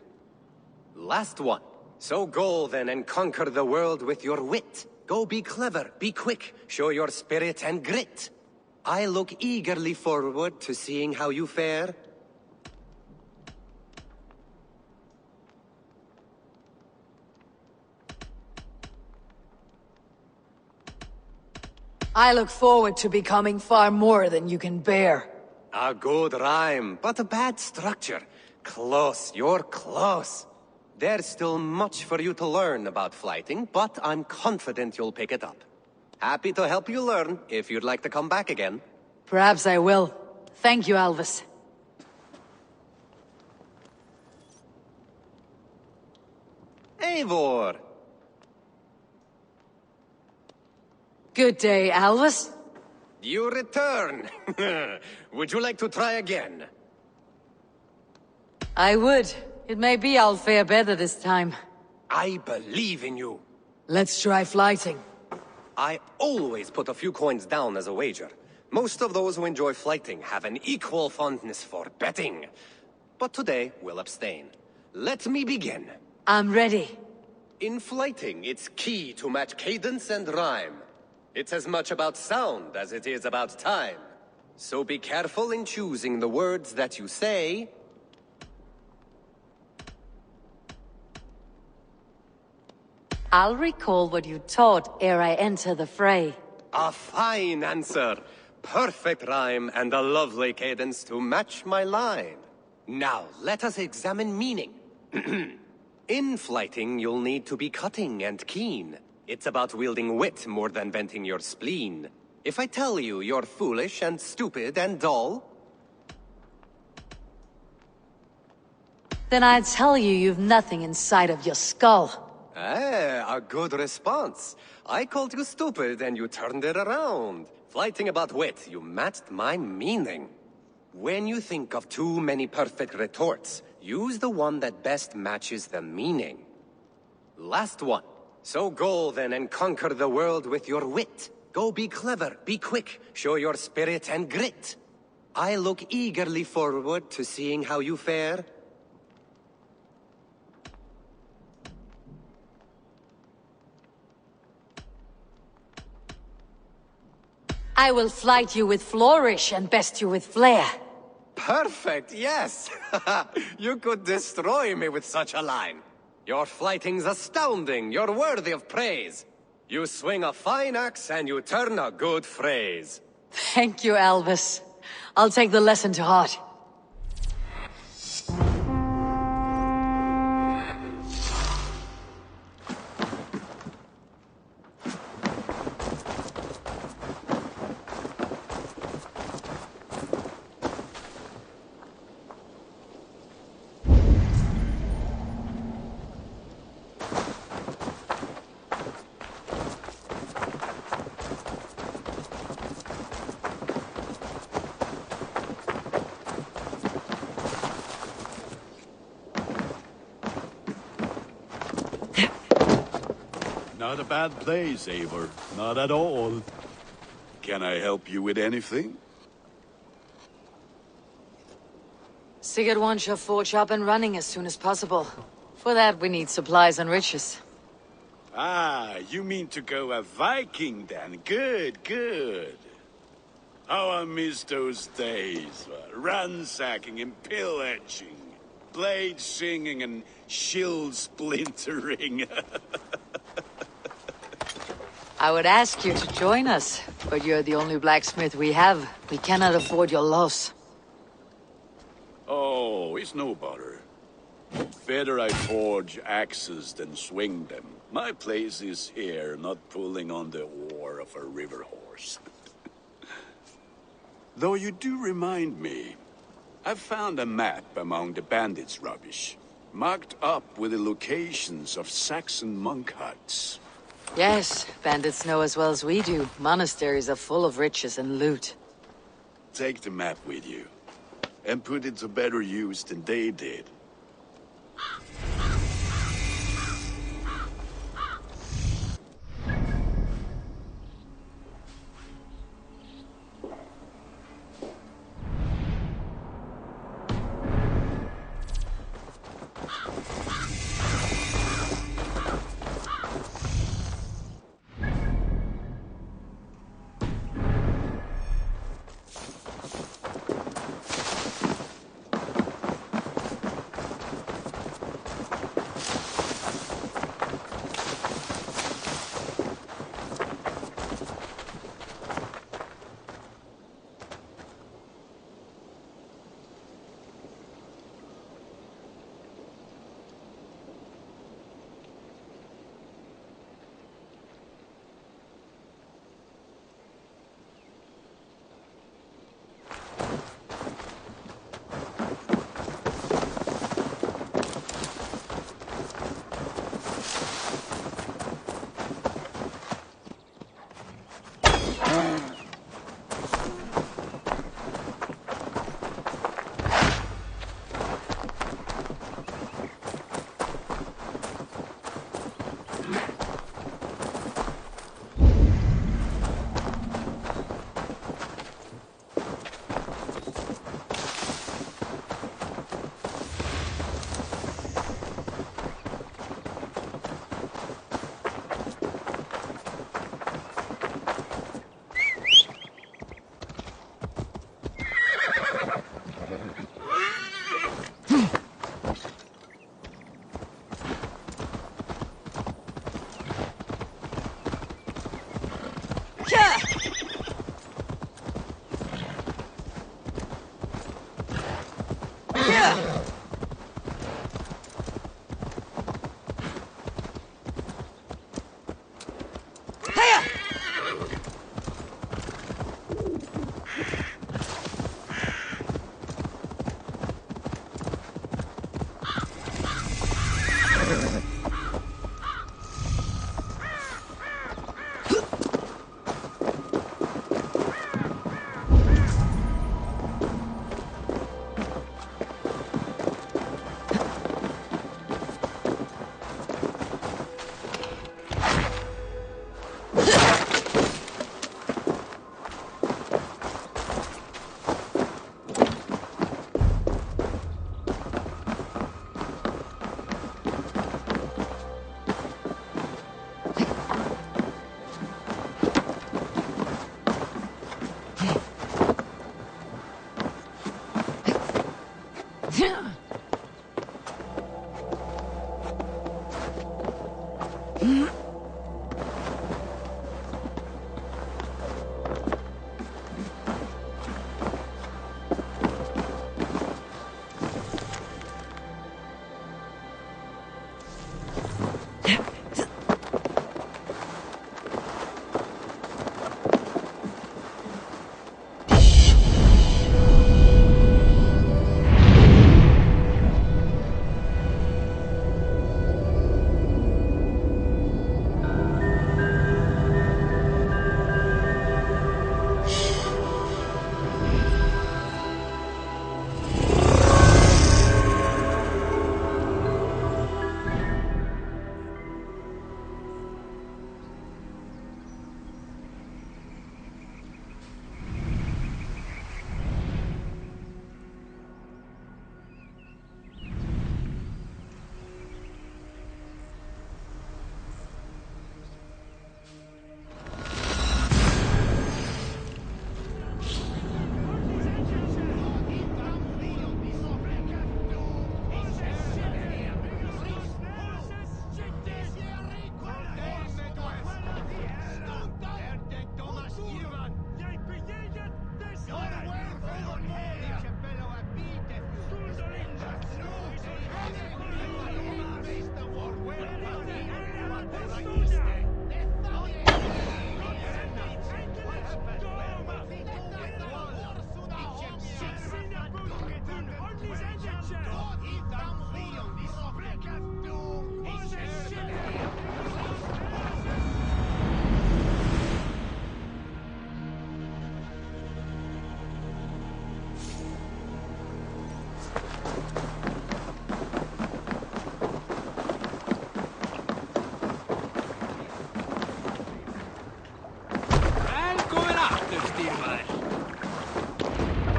Last one. So go then and conquer the world with your wit. Go be clever, be quick, show your spirit and grit. I look eagerly forward to seeing how you fare. I look forward to becoming far more than you can bear. A good rhyme, but a bad structure. Close, you're close. There's still much for you to learn about flighting, but I'm confident you'll pick it up. Happy to help you learn, if you'd like to come back again. Perhaps I will. Thank you, Alvis. Eivor! Good day, Alvis. You return! Would you like to try again? I would. It may be I'll fare better this time. I believe in you. Let's try flighting. I always put a few coins down as a wager. Most of those who enjoy flighting have an equal fondness for betting. But today, we'll abstain. Let me begin. I'm ready. In flighting, it's key to match cadence and rhyme. It's as much about sound as it is about time. So be careful in choosing the words that you say. I'll recall what you taught ere I enter the fray. A fine answer. Perfect rhyme and a lovely cadence to match my line. Now, let us examine meaning. In flighting, you'll need to be cutting and keen. It's about wielding wit more than venting your spleen. If I tell you you're foolish and stupid and dull, then I'd tell you you've nothing inside of your skull. a good response. I called you stupid and you turned it around. Flighting about wit, you matched my meaning. When you think of too many perfect retorts, use the one that best matches the meaning. Last one. So go then and conquer the world with your wit. Go be clever, be quick, show your spirit and grit. I look eagerly forward to seeing how you fare. I will flight you with flourish and best you with flair. Perfect, yes! You could destroy me with such a line. Your flighting's astounding, you're worthy of praise. You swing a fine axe and you turn a good phrase. Thank you, Alvis. I'll take the lesson to heart. Not a bad place, Eivor. Not at all. Can I help you with anything? Sigurd wants your forge up and running as soon as possible. For that, we need supplies and riches. Ah, you mean to go a Viking then? Good, good. How I miss those days. Ransacking and pillaging. Blade singing and shield splintering. I would ask you to join us, but you're the only blacksmith we have. We cannot afford your loss. Oh, it's no bother. Better I forge axes than swing them. My place is here, not pulling on the oar of a river horse. Though you do remind me, I found a map among the bandits' rubbish, marked up with the locations of Saxon monk huts. Yes, bandits know as well as we do. Monasteries are full of riches and loot. Take the map with you, and put it to better use than they did.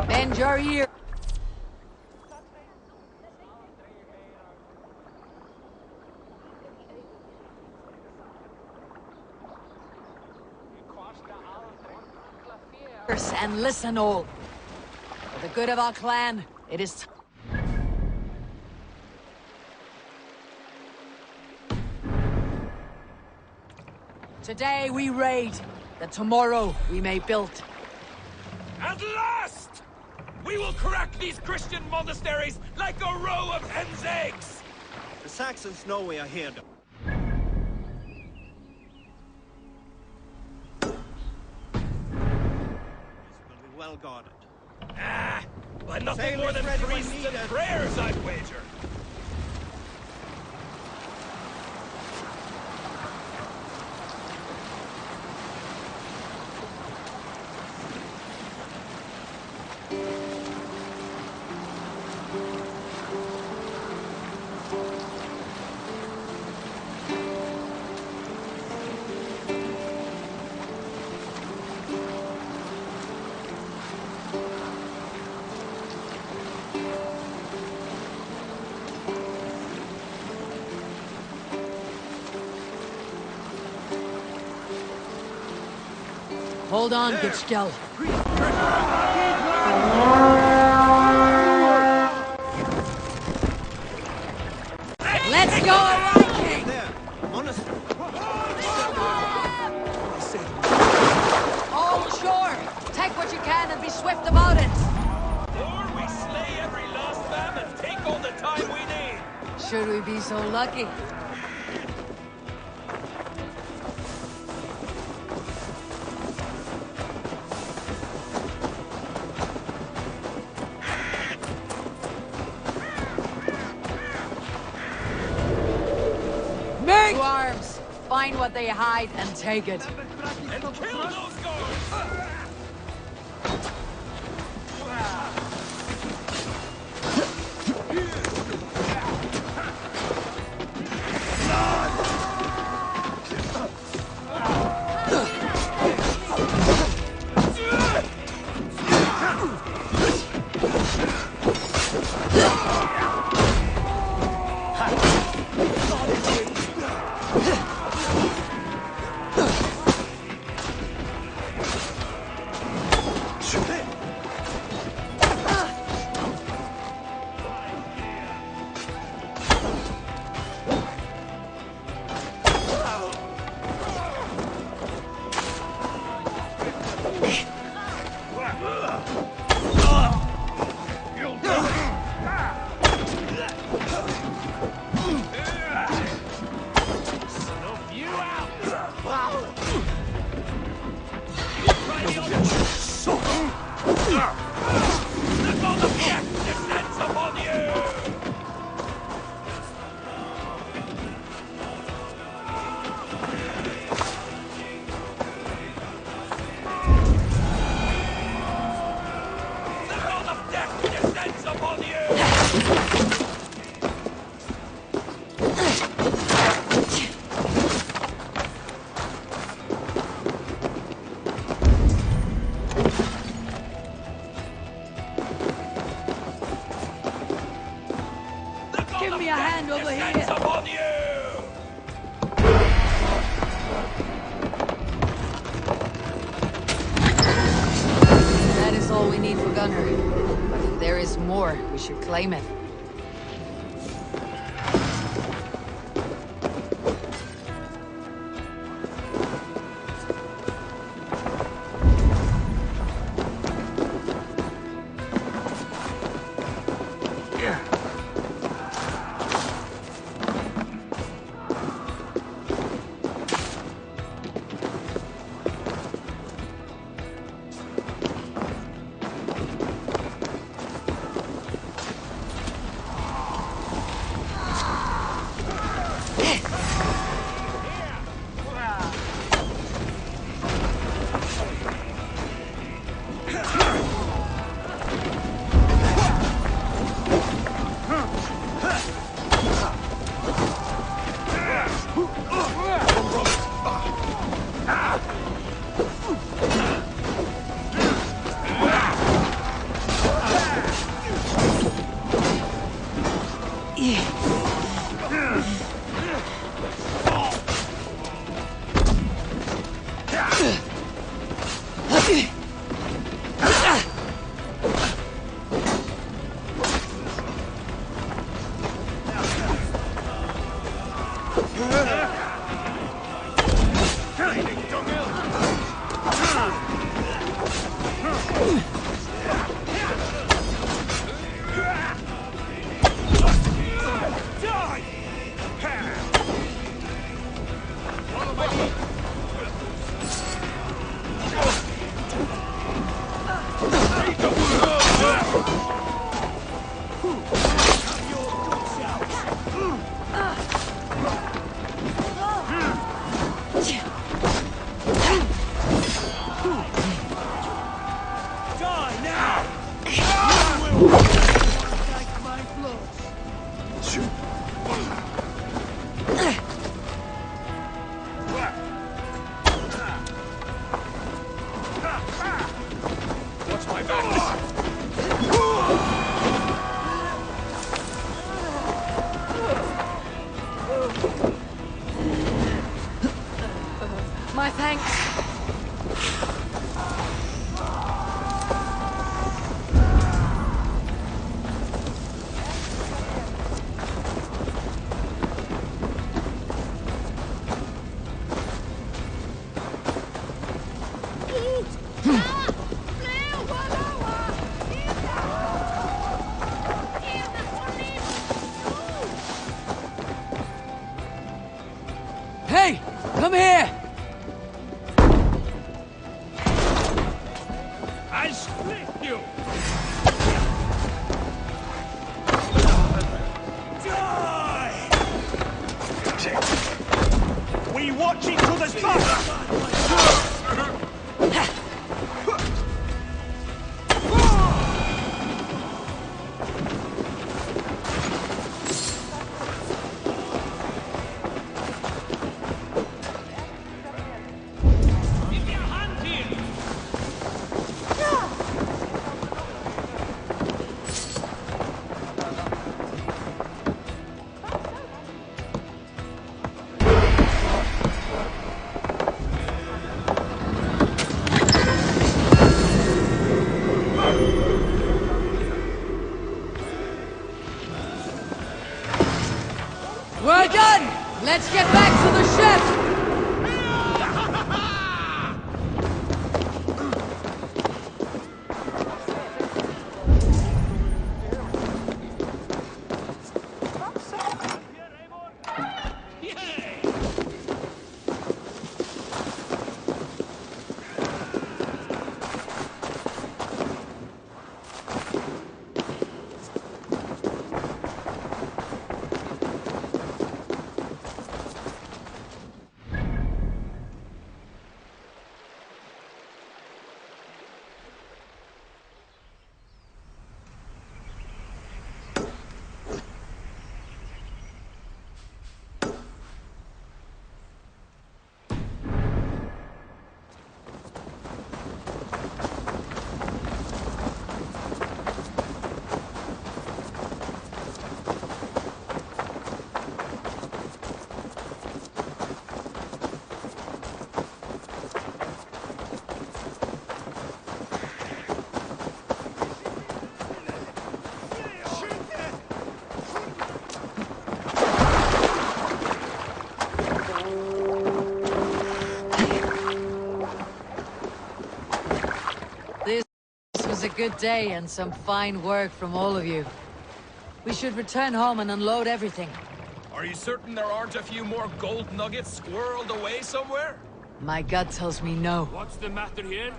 Bend your ear. And listen all. For the good of our clan, it is... Today we raid, that tomorrow we may build. At last! We will crack these Christian monasteries like a row of hen's eggs! The Saxons know we are here. Well guarded. But nothing more than priests and prayers, I'd wager. Hold on, good skill. Let's go, Viking! There, monastery. swift about it. Or we slay every last man and take all the time we need. Should we be so lucky? To arms! Find what they hide and take it. And kill those guards! Give me a hand over here. Upon you! That is all we need for Gunner. But if there is more, we should claim it. My thanks. you! Die! We watch each other's back! We're done! Let's get back to the ship! This was a good day and some fine work from all of you. We should return home and unload everything. Are you certain there aren't a few more gold nuggets squirreled away somewhere? My gut tells me no. What's the matter here?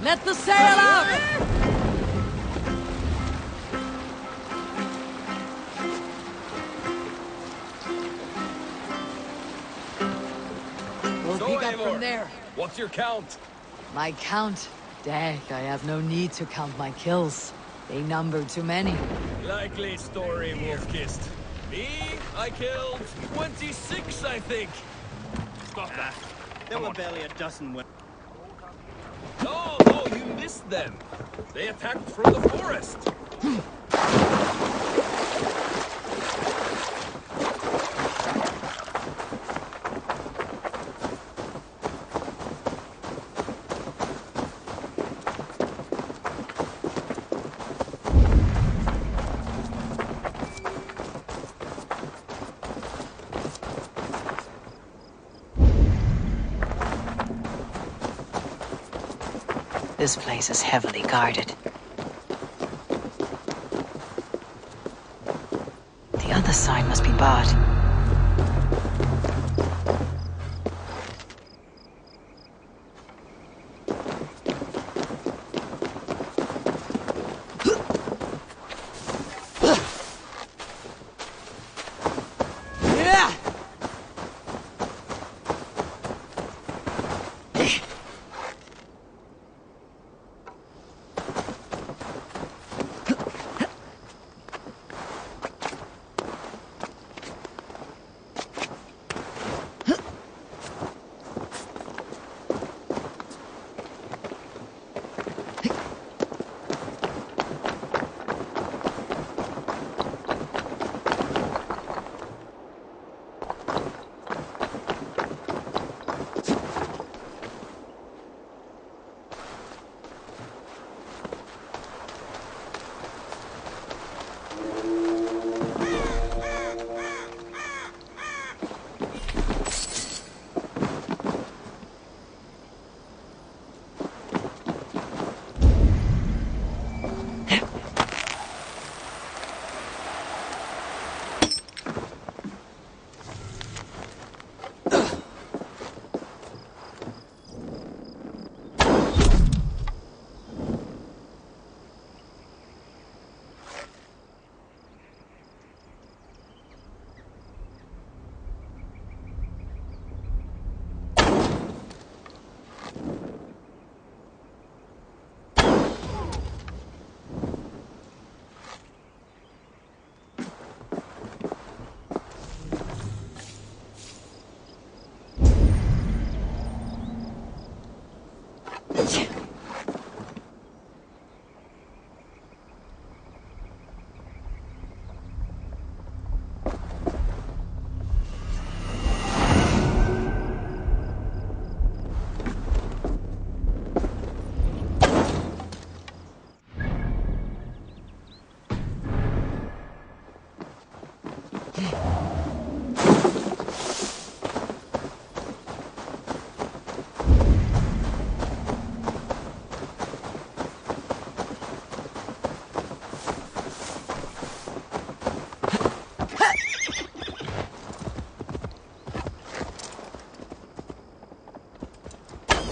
Let the sail out! We'll pick up from there. What's your count? My count? Dag, I have no need to count my kills. They number too many. Likely story, Wolf-Kissed. Me? I killed 26, I think. Stop that. There were barely a dozen when... No, you missed them. They attacked from the forest. This place is heavily guarded. The other side must be barred.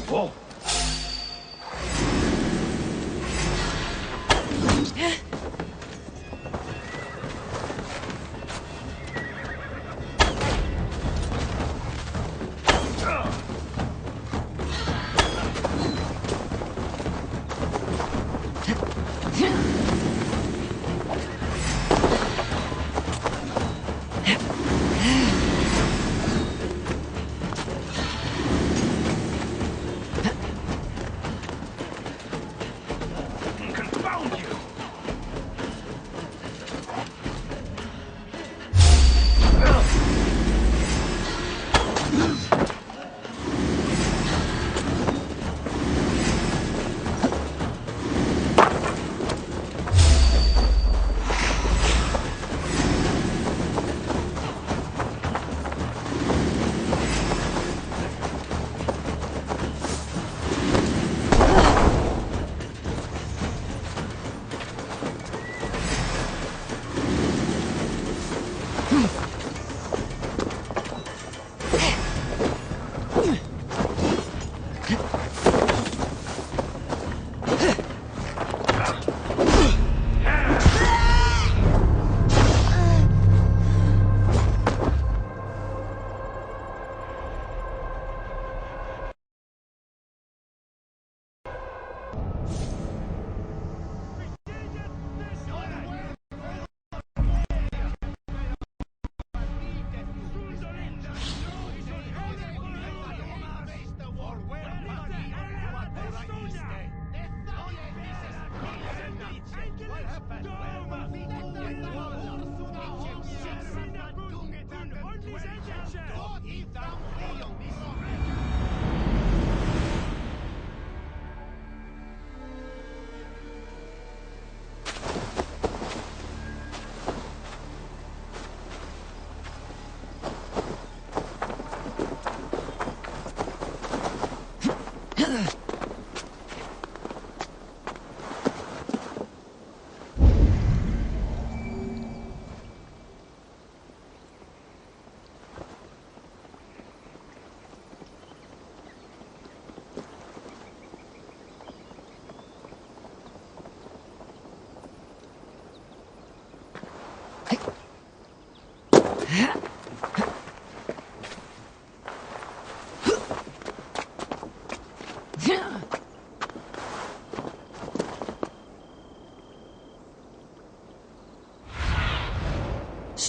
Whoa!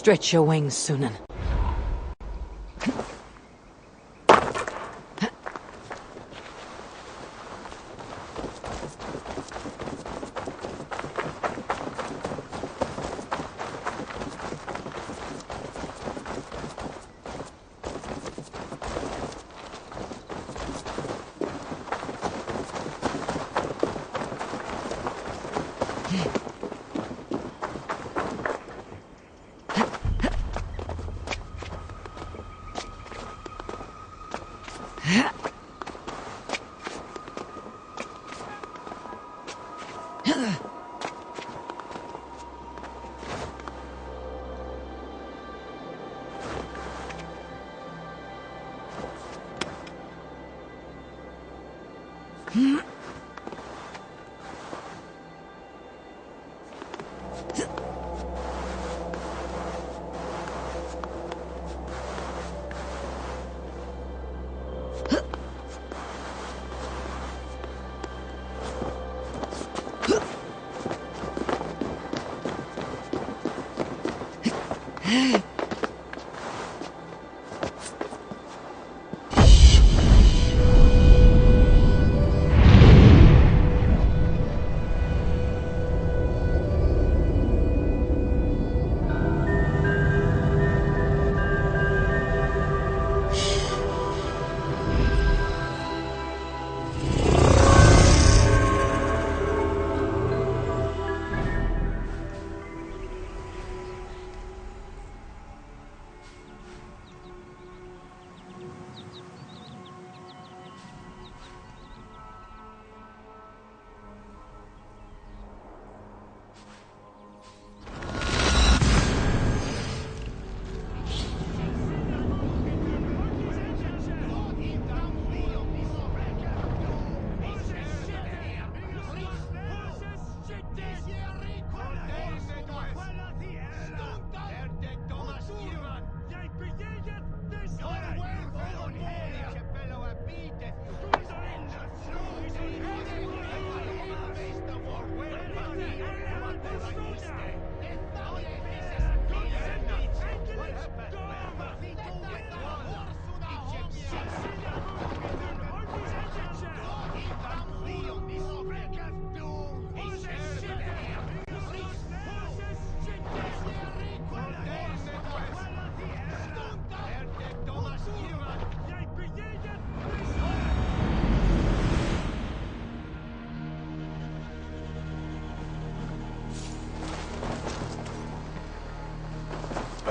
Stretch your wings, Sunan.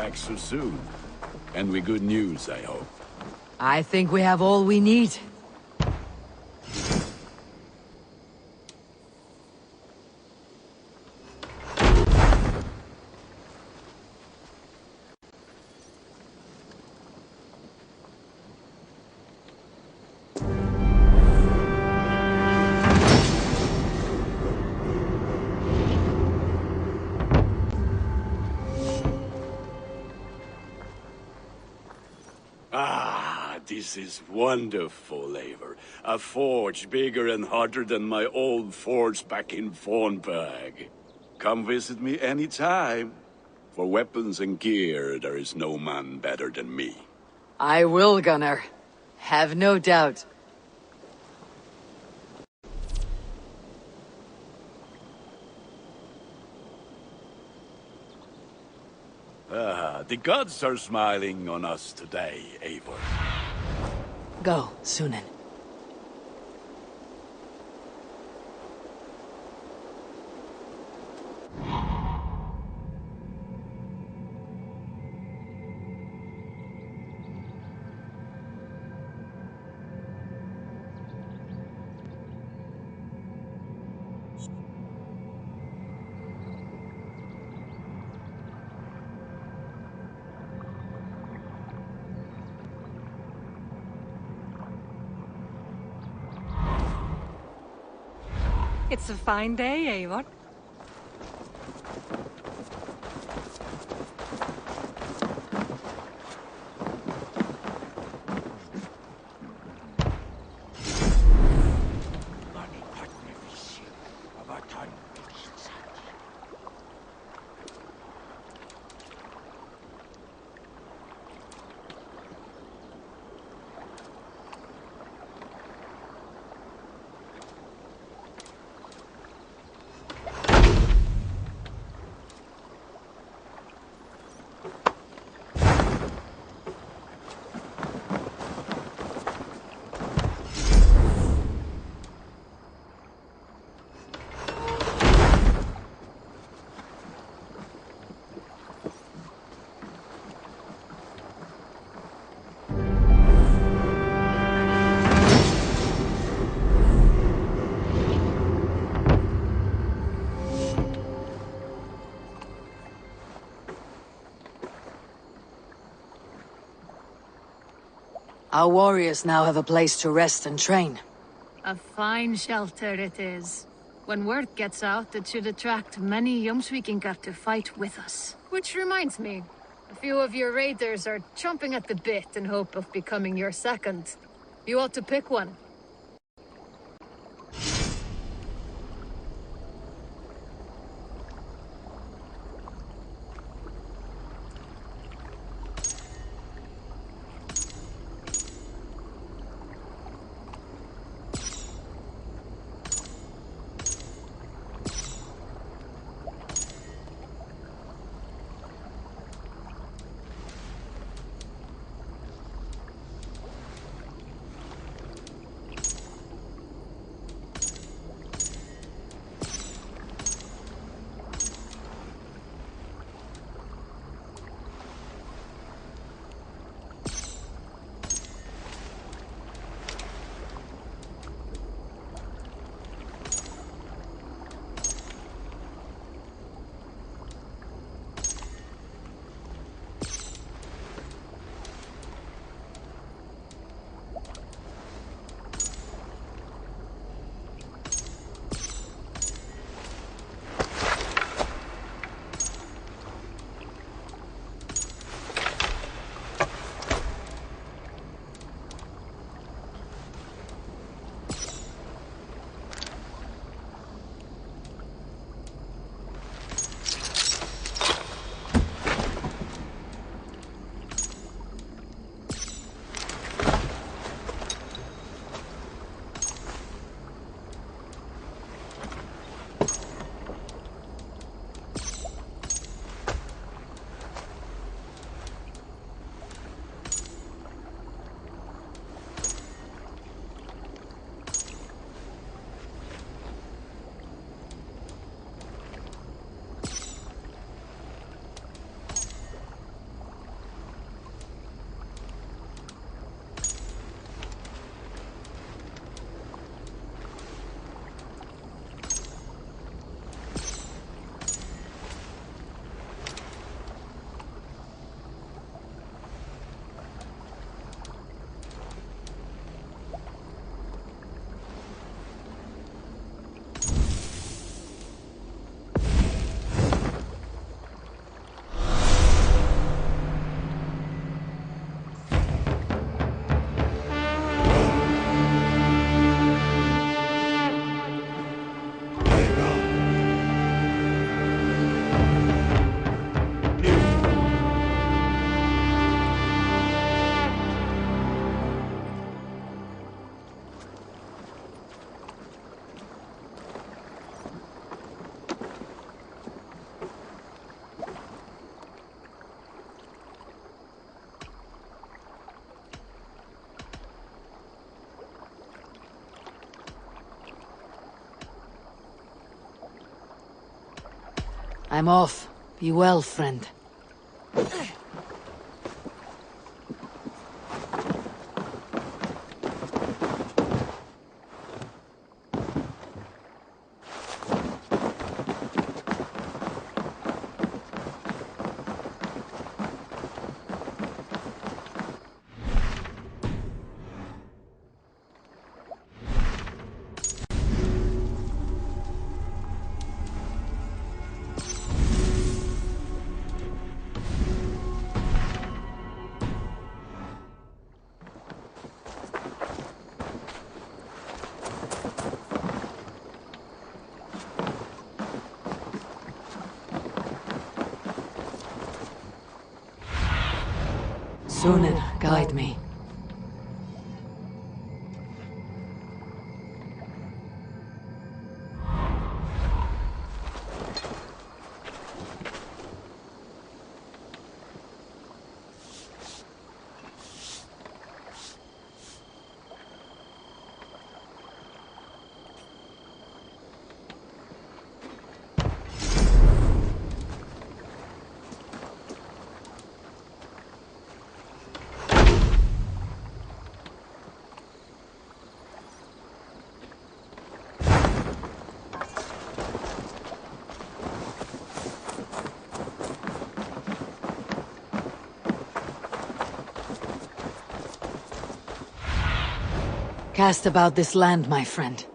back so soon. And with good news, I hope. I think we have all we need. This is wonderful, Eivor. A forge bigger and harder than my old forge back in Vornberg. Come visit me anytime. For weapons and gear, there is no man better than me. I will, Gunnar. Have no doubt. The gods are smiling on us today, Eivor. Go, Sunan. It's a fine day, Eivor. Our warriors now have a place to rest and train. A fine shelter it is. When word gets out, it should attract many Jomsvikingar to fight with us. Which reminds me, a few of your raiders are chomping at the bit in hope of becoming your second. You ought to pick one. I'm off. Be well, friend. Sunan, guide me. Cast about this land, my friend.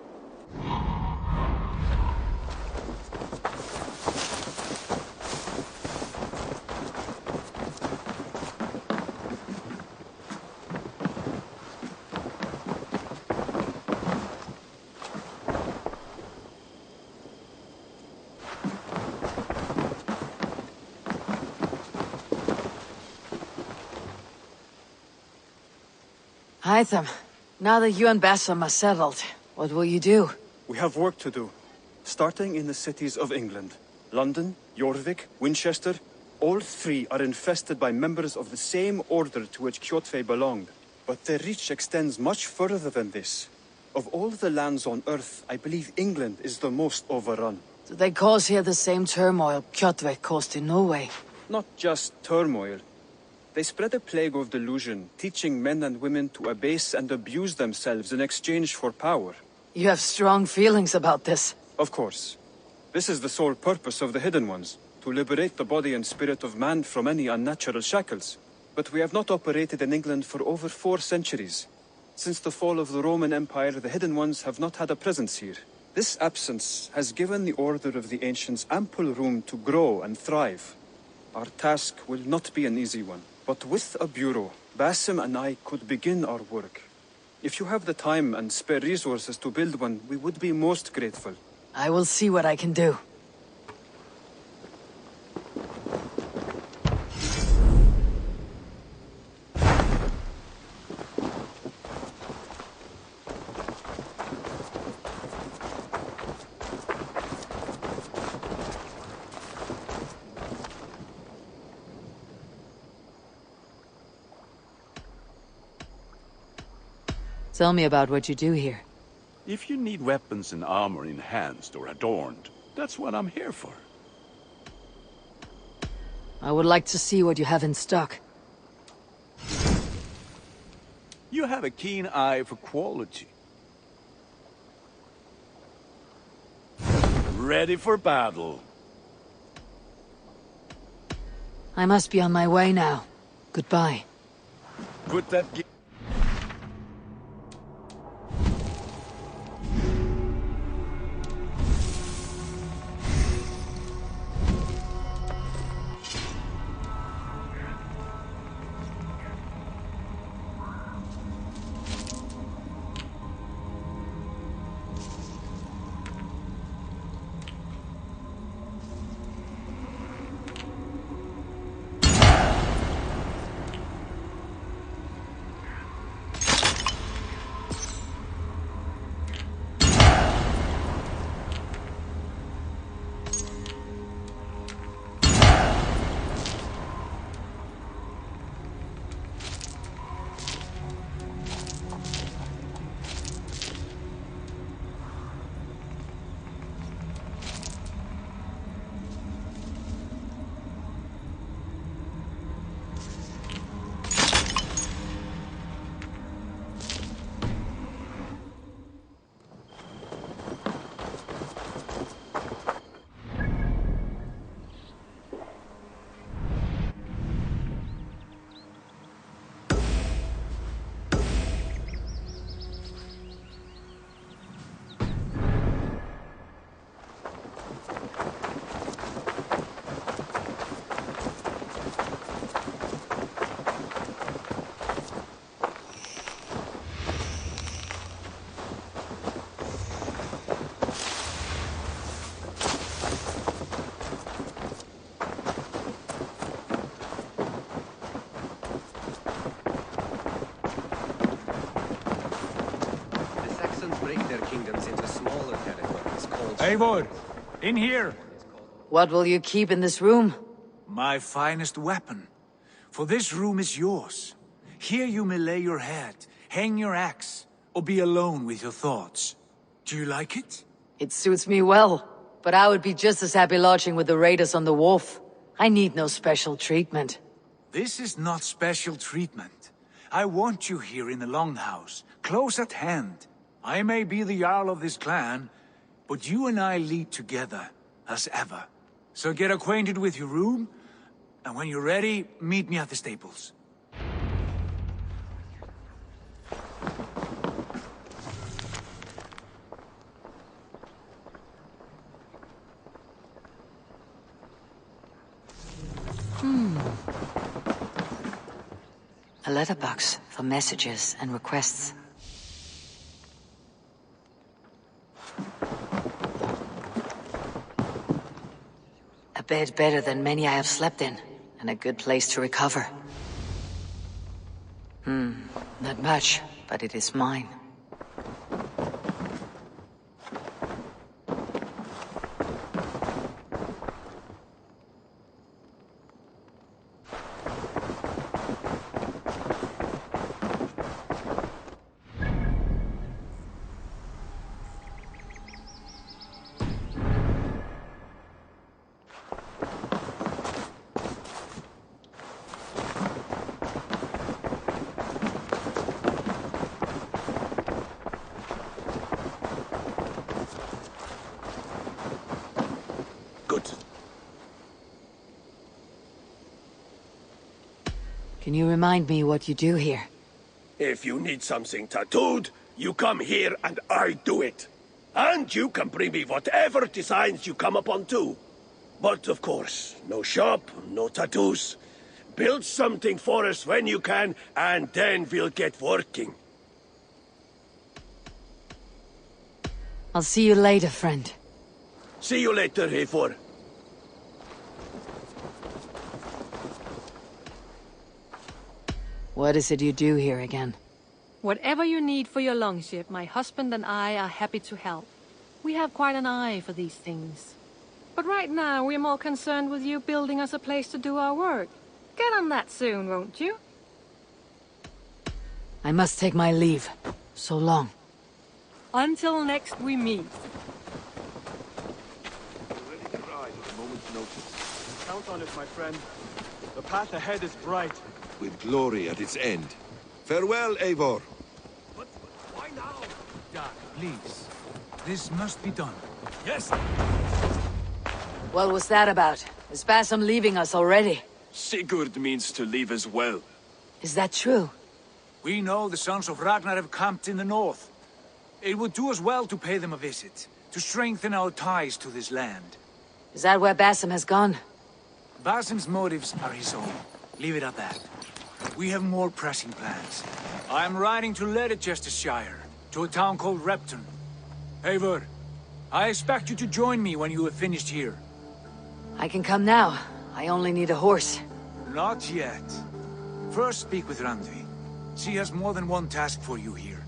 Hytham. Now that you and Bassam are settled, what will you do? We have work to do. Starting in the cities of England. London, Jorvik, Winchester, all three are infested by members of the same order to which Kjotve belonged. But their reach extends much further than this. Of all the lands on Earth, I believe England is the most overrun. Do they cause here the same turmoil Kjotve caused in Norway? Not just turmoil. They spread a plague of delusion, teaching men and women to abase and abuse themselves in exchange for power. You have strong feelings about this. Of course. This is the sole purpose of the Hidden Ones, to liberate the body and spirit of man from any unnatural shackles. But we have not operated in England for over 4 centuries. Since the fall of the Roman Empire, the Hidden Ones have not had a presence here. This absence has given the Order of the Ancients ample room to grow and thrive. Our task will not be an easy one. But with a bureau, Basim and I could begin our work. If you have the time and spare resources to build one, we would be most grateful. I will see what I can do. Tell me about what you do here. If you need weapons and armor enhanced or adorned, that's what I'm here for. I would like to see what you have in stock. You have a keen eye for quality. Ready for battle. I must be on my way now. Goodbye. Put that... Eivor, in here. What will you keep in this room? My finest weapon. For this room is yours. Here you may lay your head, hang your axe, or be alone with your thoughts. Do you like it? It suits me well, but I would be just as happy lodging with the raiders on the wharf. I need no special treatment. This is not special treatment. I want you here in the Longhouse, close at hand. I may be the Jarl of this clan, but you and I lead together, as ever. So get acquainted with your room, and when you're ready, meet me at the stables. A letterbox for messages and requests. A bed better than many I have slept in, and a good place to recover. Not much, but it is mine. Can you remind me what you do here? If you need something tattooed, you come here and I do it. And you can bring me whatever designs you come upon too. But of course, no shop, no tattoos. Build something for us when you can, and then we'll get working. I'll see you later, friend. See you later, Eivor. What is it you do here again? Whatever you need for your longship, my husband and I are happy to help. We have quite an eye for these things. But right now, we're more concerned with you building us a place to do our work. Get on that soon, won't you? I must take my leave. So long. Until next we meet. Ready to ride at a moment's notice. Count on it, my friend. The path ahead is bright. With glory at its end. Farewell, Eivor. But why now? Dag, please. This must be done. Yes! What was that about? Is Basim leaving us already? Sigurd means to leave as well. Is that true? We know the sons of Ragnar have camped in the north. It would do us well to pay them a visit, to strengthen our ties to this land. Is that where Basim has gone? Basim's motives are his own. Leave it at that. We have more pressing plans. I am riding to Leicestershire, to a town called Repton. Eivor, I expect you to join me when you have finished here. I can come now. I only need a horse. Not yet. First speak with Randvi. She has more than one task for you here.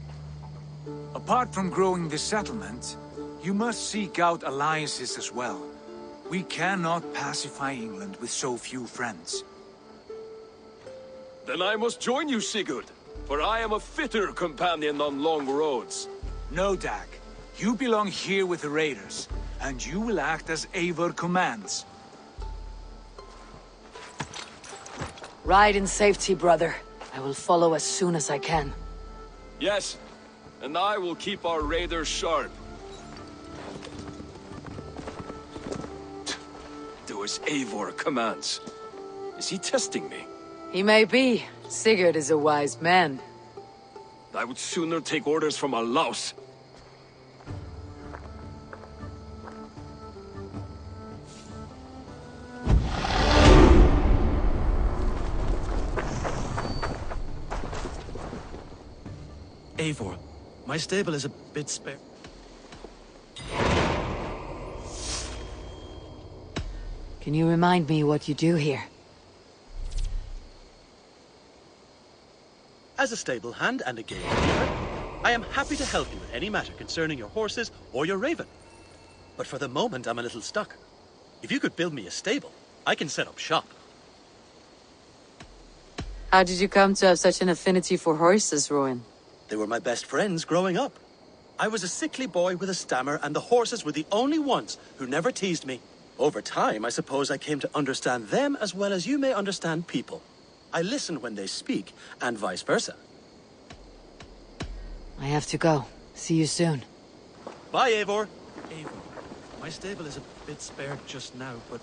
Apart from growing this settlement, you must seek out alliances as well. We cannot pacify England with so few friends. Then I must join you, Sigurd, for I am a fitter companion on long roads. No, Dag. You belong here with the raiders, and you will act as Eivor commands. Ride in safety, brother. I will follow as soon as I can. Yes, and I will keep our raiders sharp. Do as Eivor commands. Is he testing me? He may be. Sigurd is a wise man. I would sooner take orders from a louse. Eivor, my stable is a bit spare. Can you remind me what you do here? As a stable hand and a gamekeeper, I am happy to help you with any matter concerning your horses or your raven. But for the moment, I'm a little stuck. If you could build me a stable, I can set up shop. How did you come to have such an affinity for horses, Rowan? They were my best friends growing up. I was a sickly boy with a stammer, and the horses were the only ones who never teased me. Over time, I suppose I came to understand them as well as you may understand people. I listen when they speak, and vice versa. I have to go. See you soon. Bye, Eivor. Eivor, my stable is a bit spared just now, but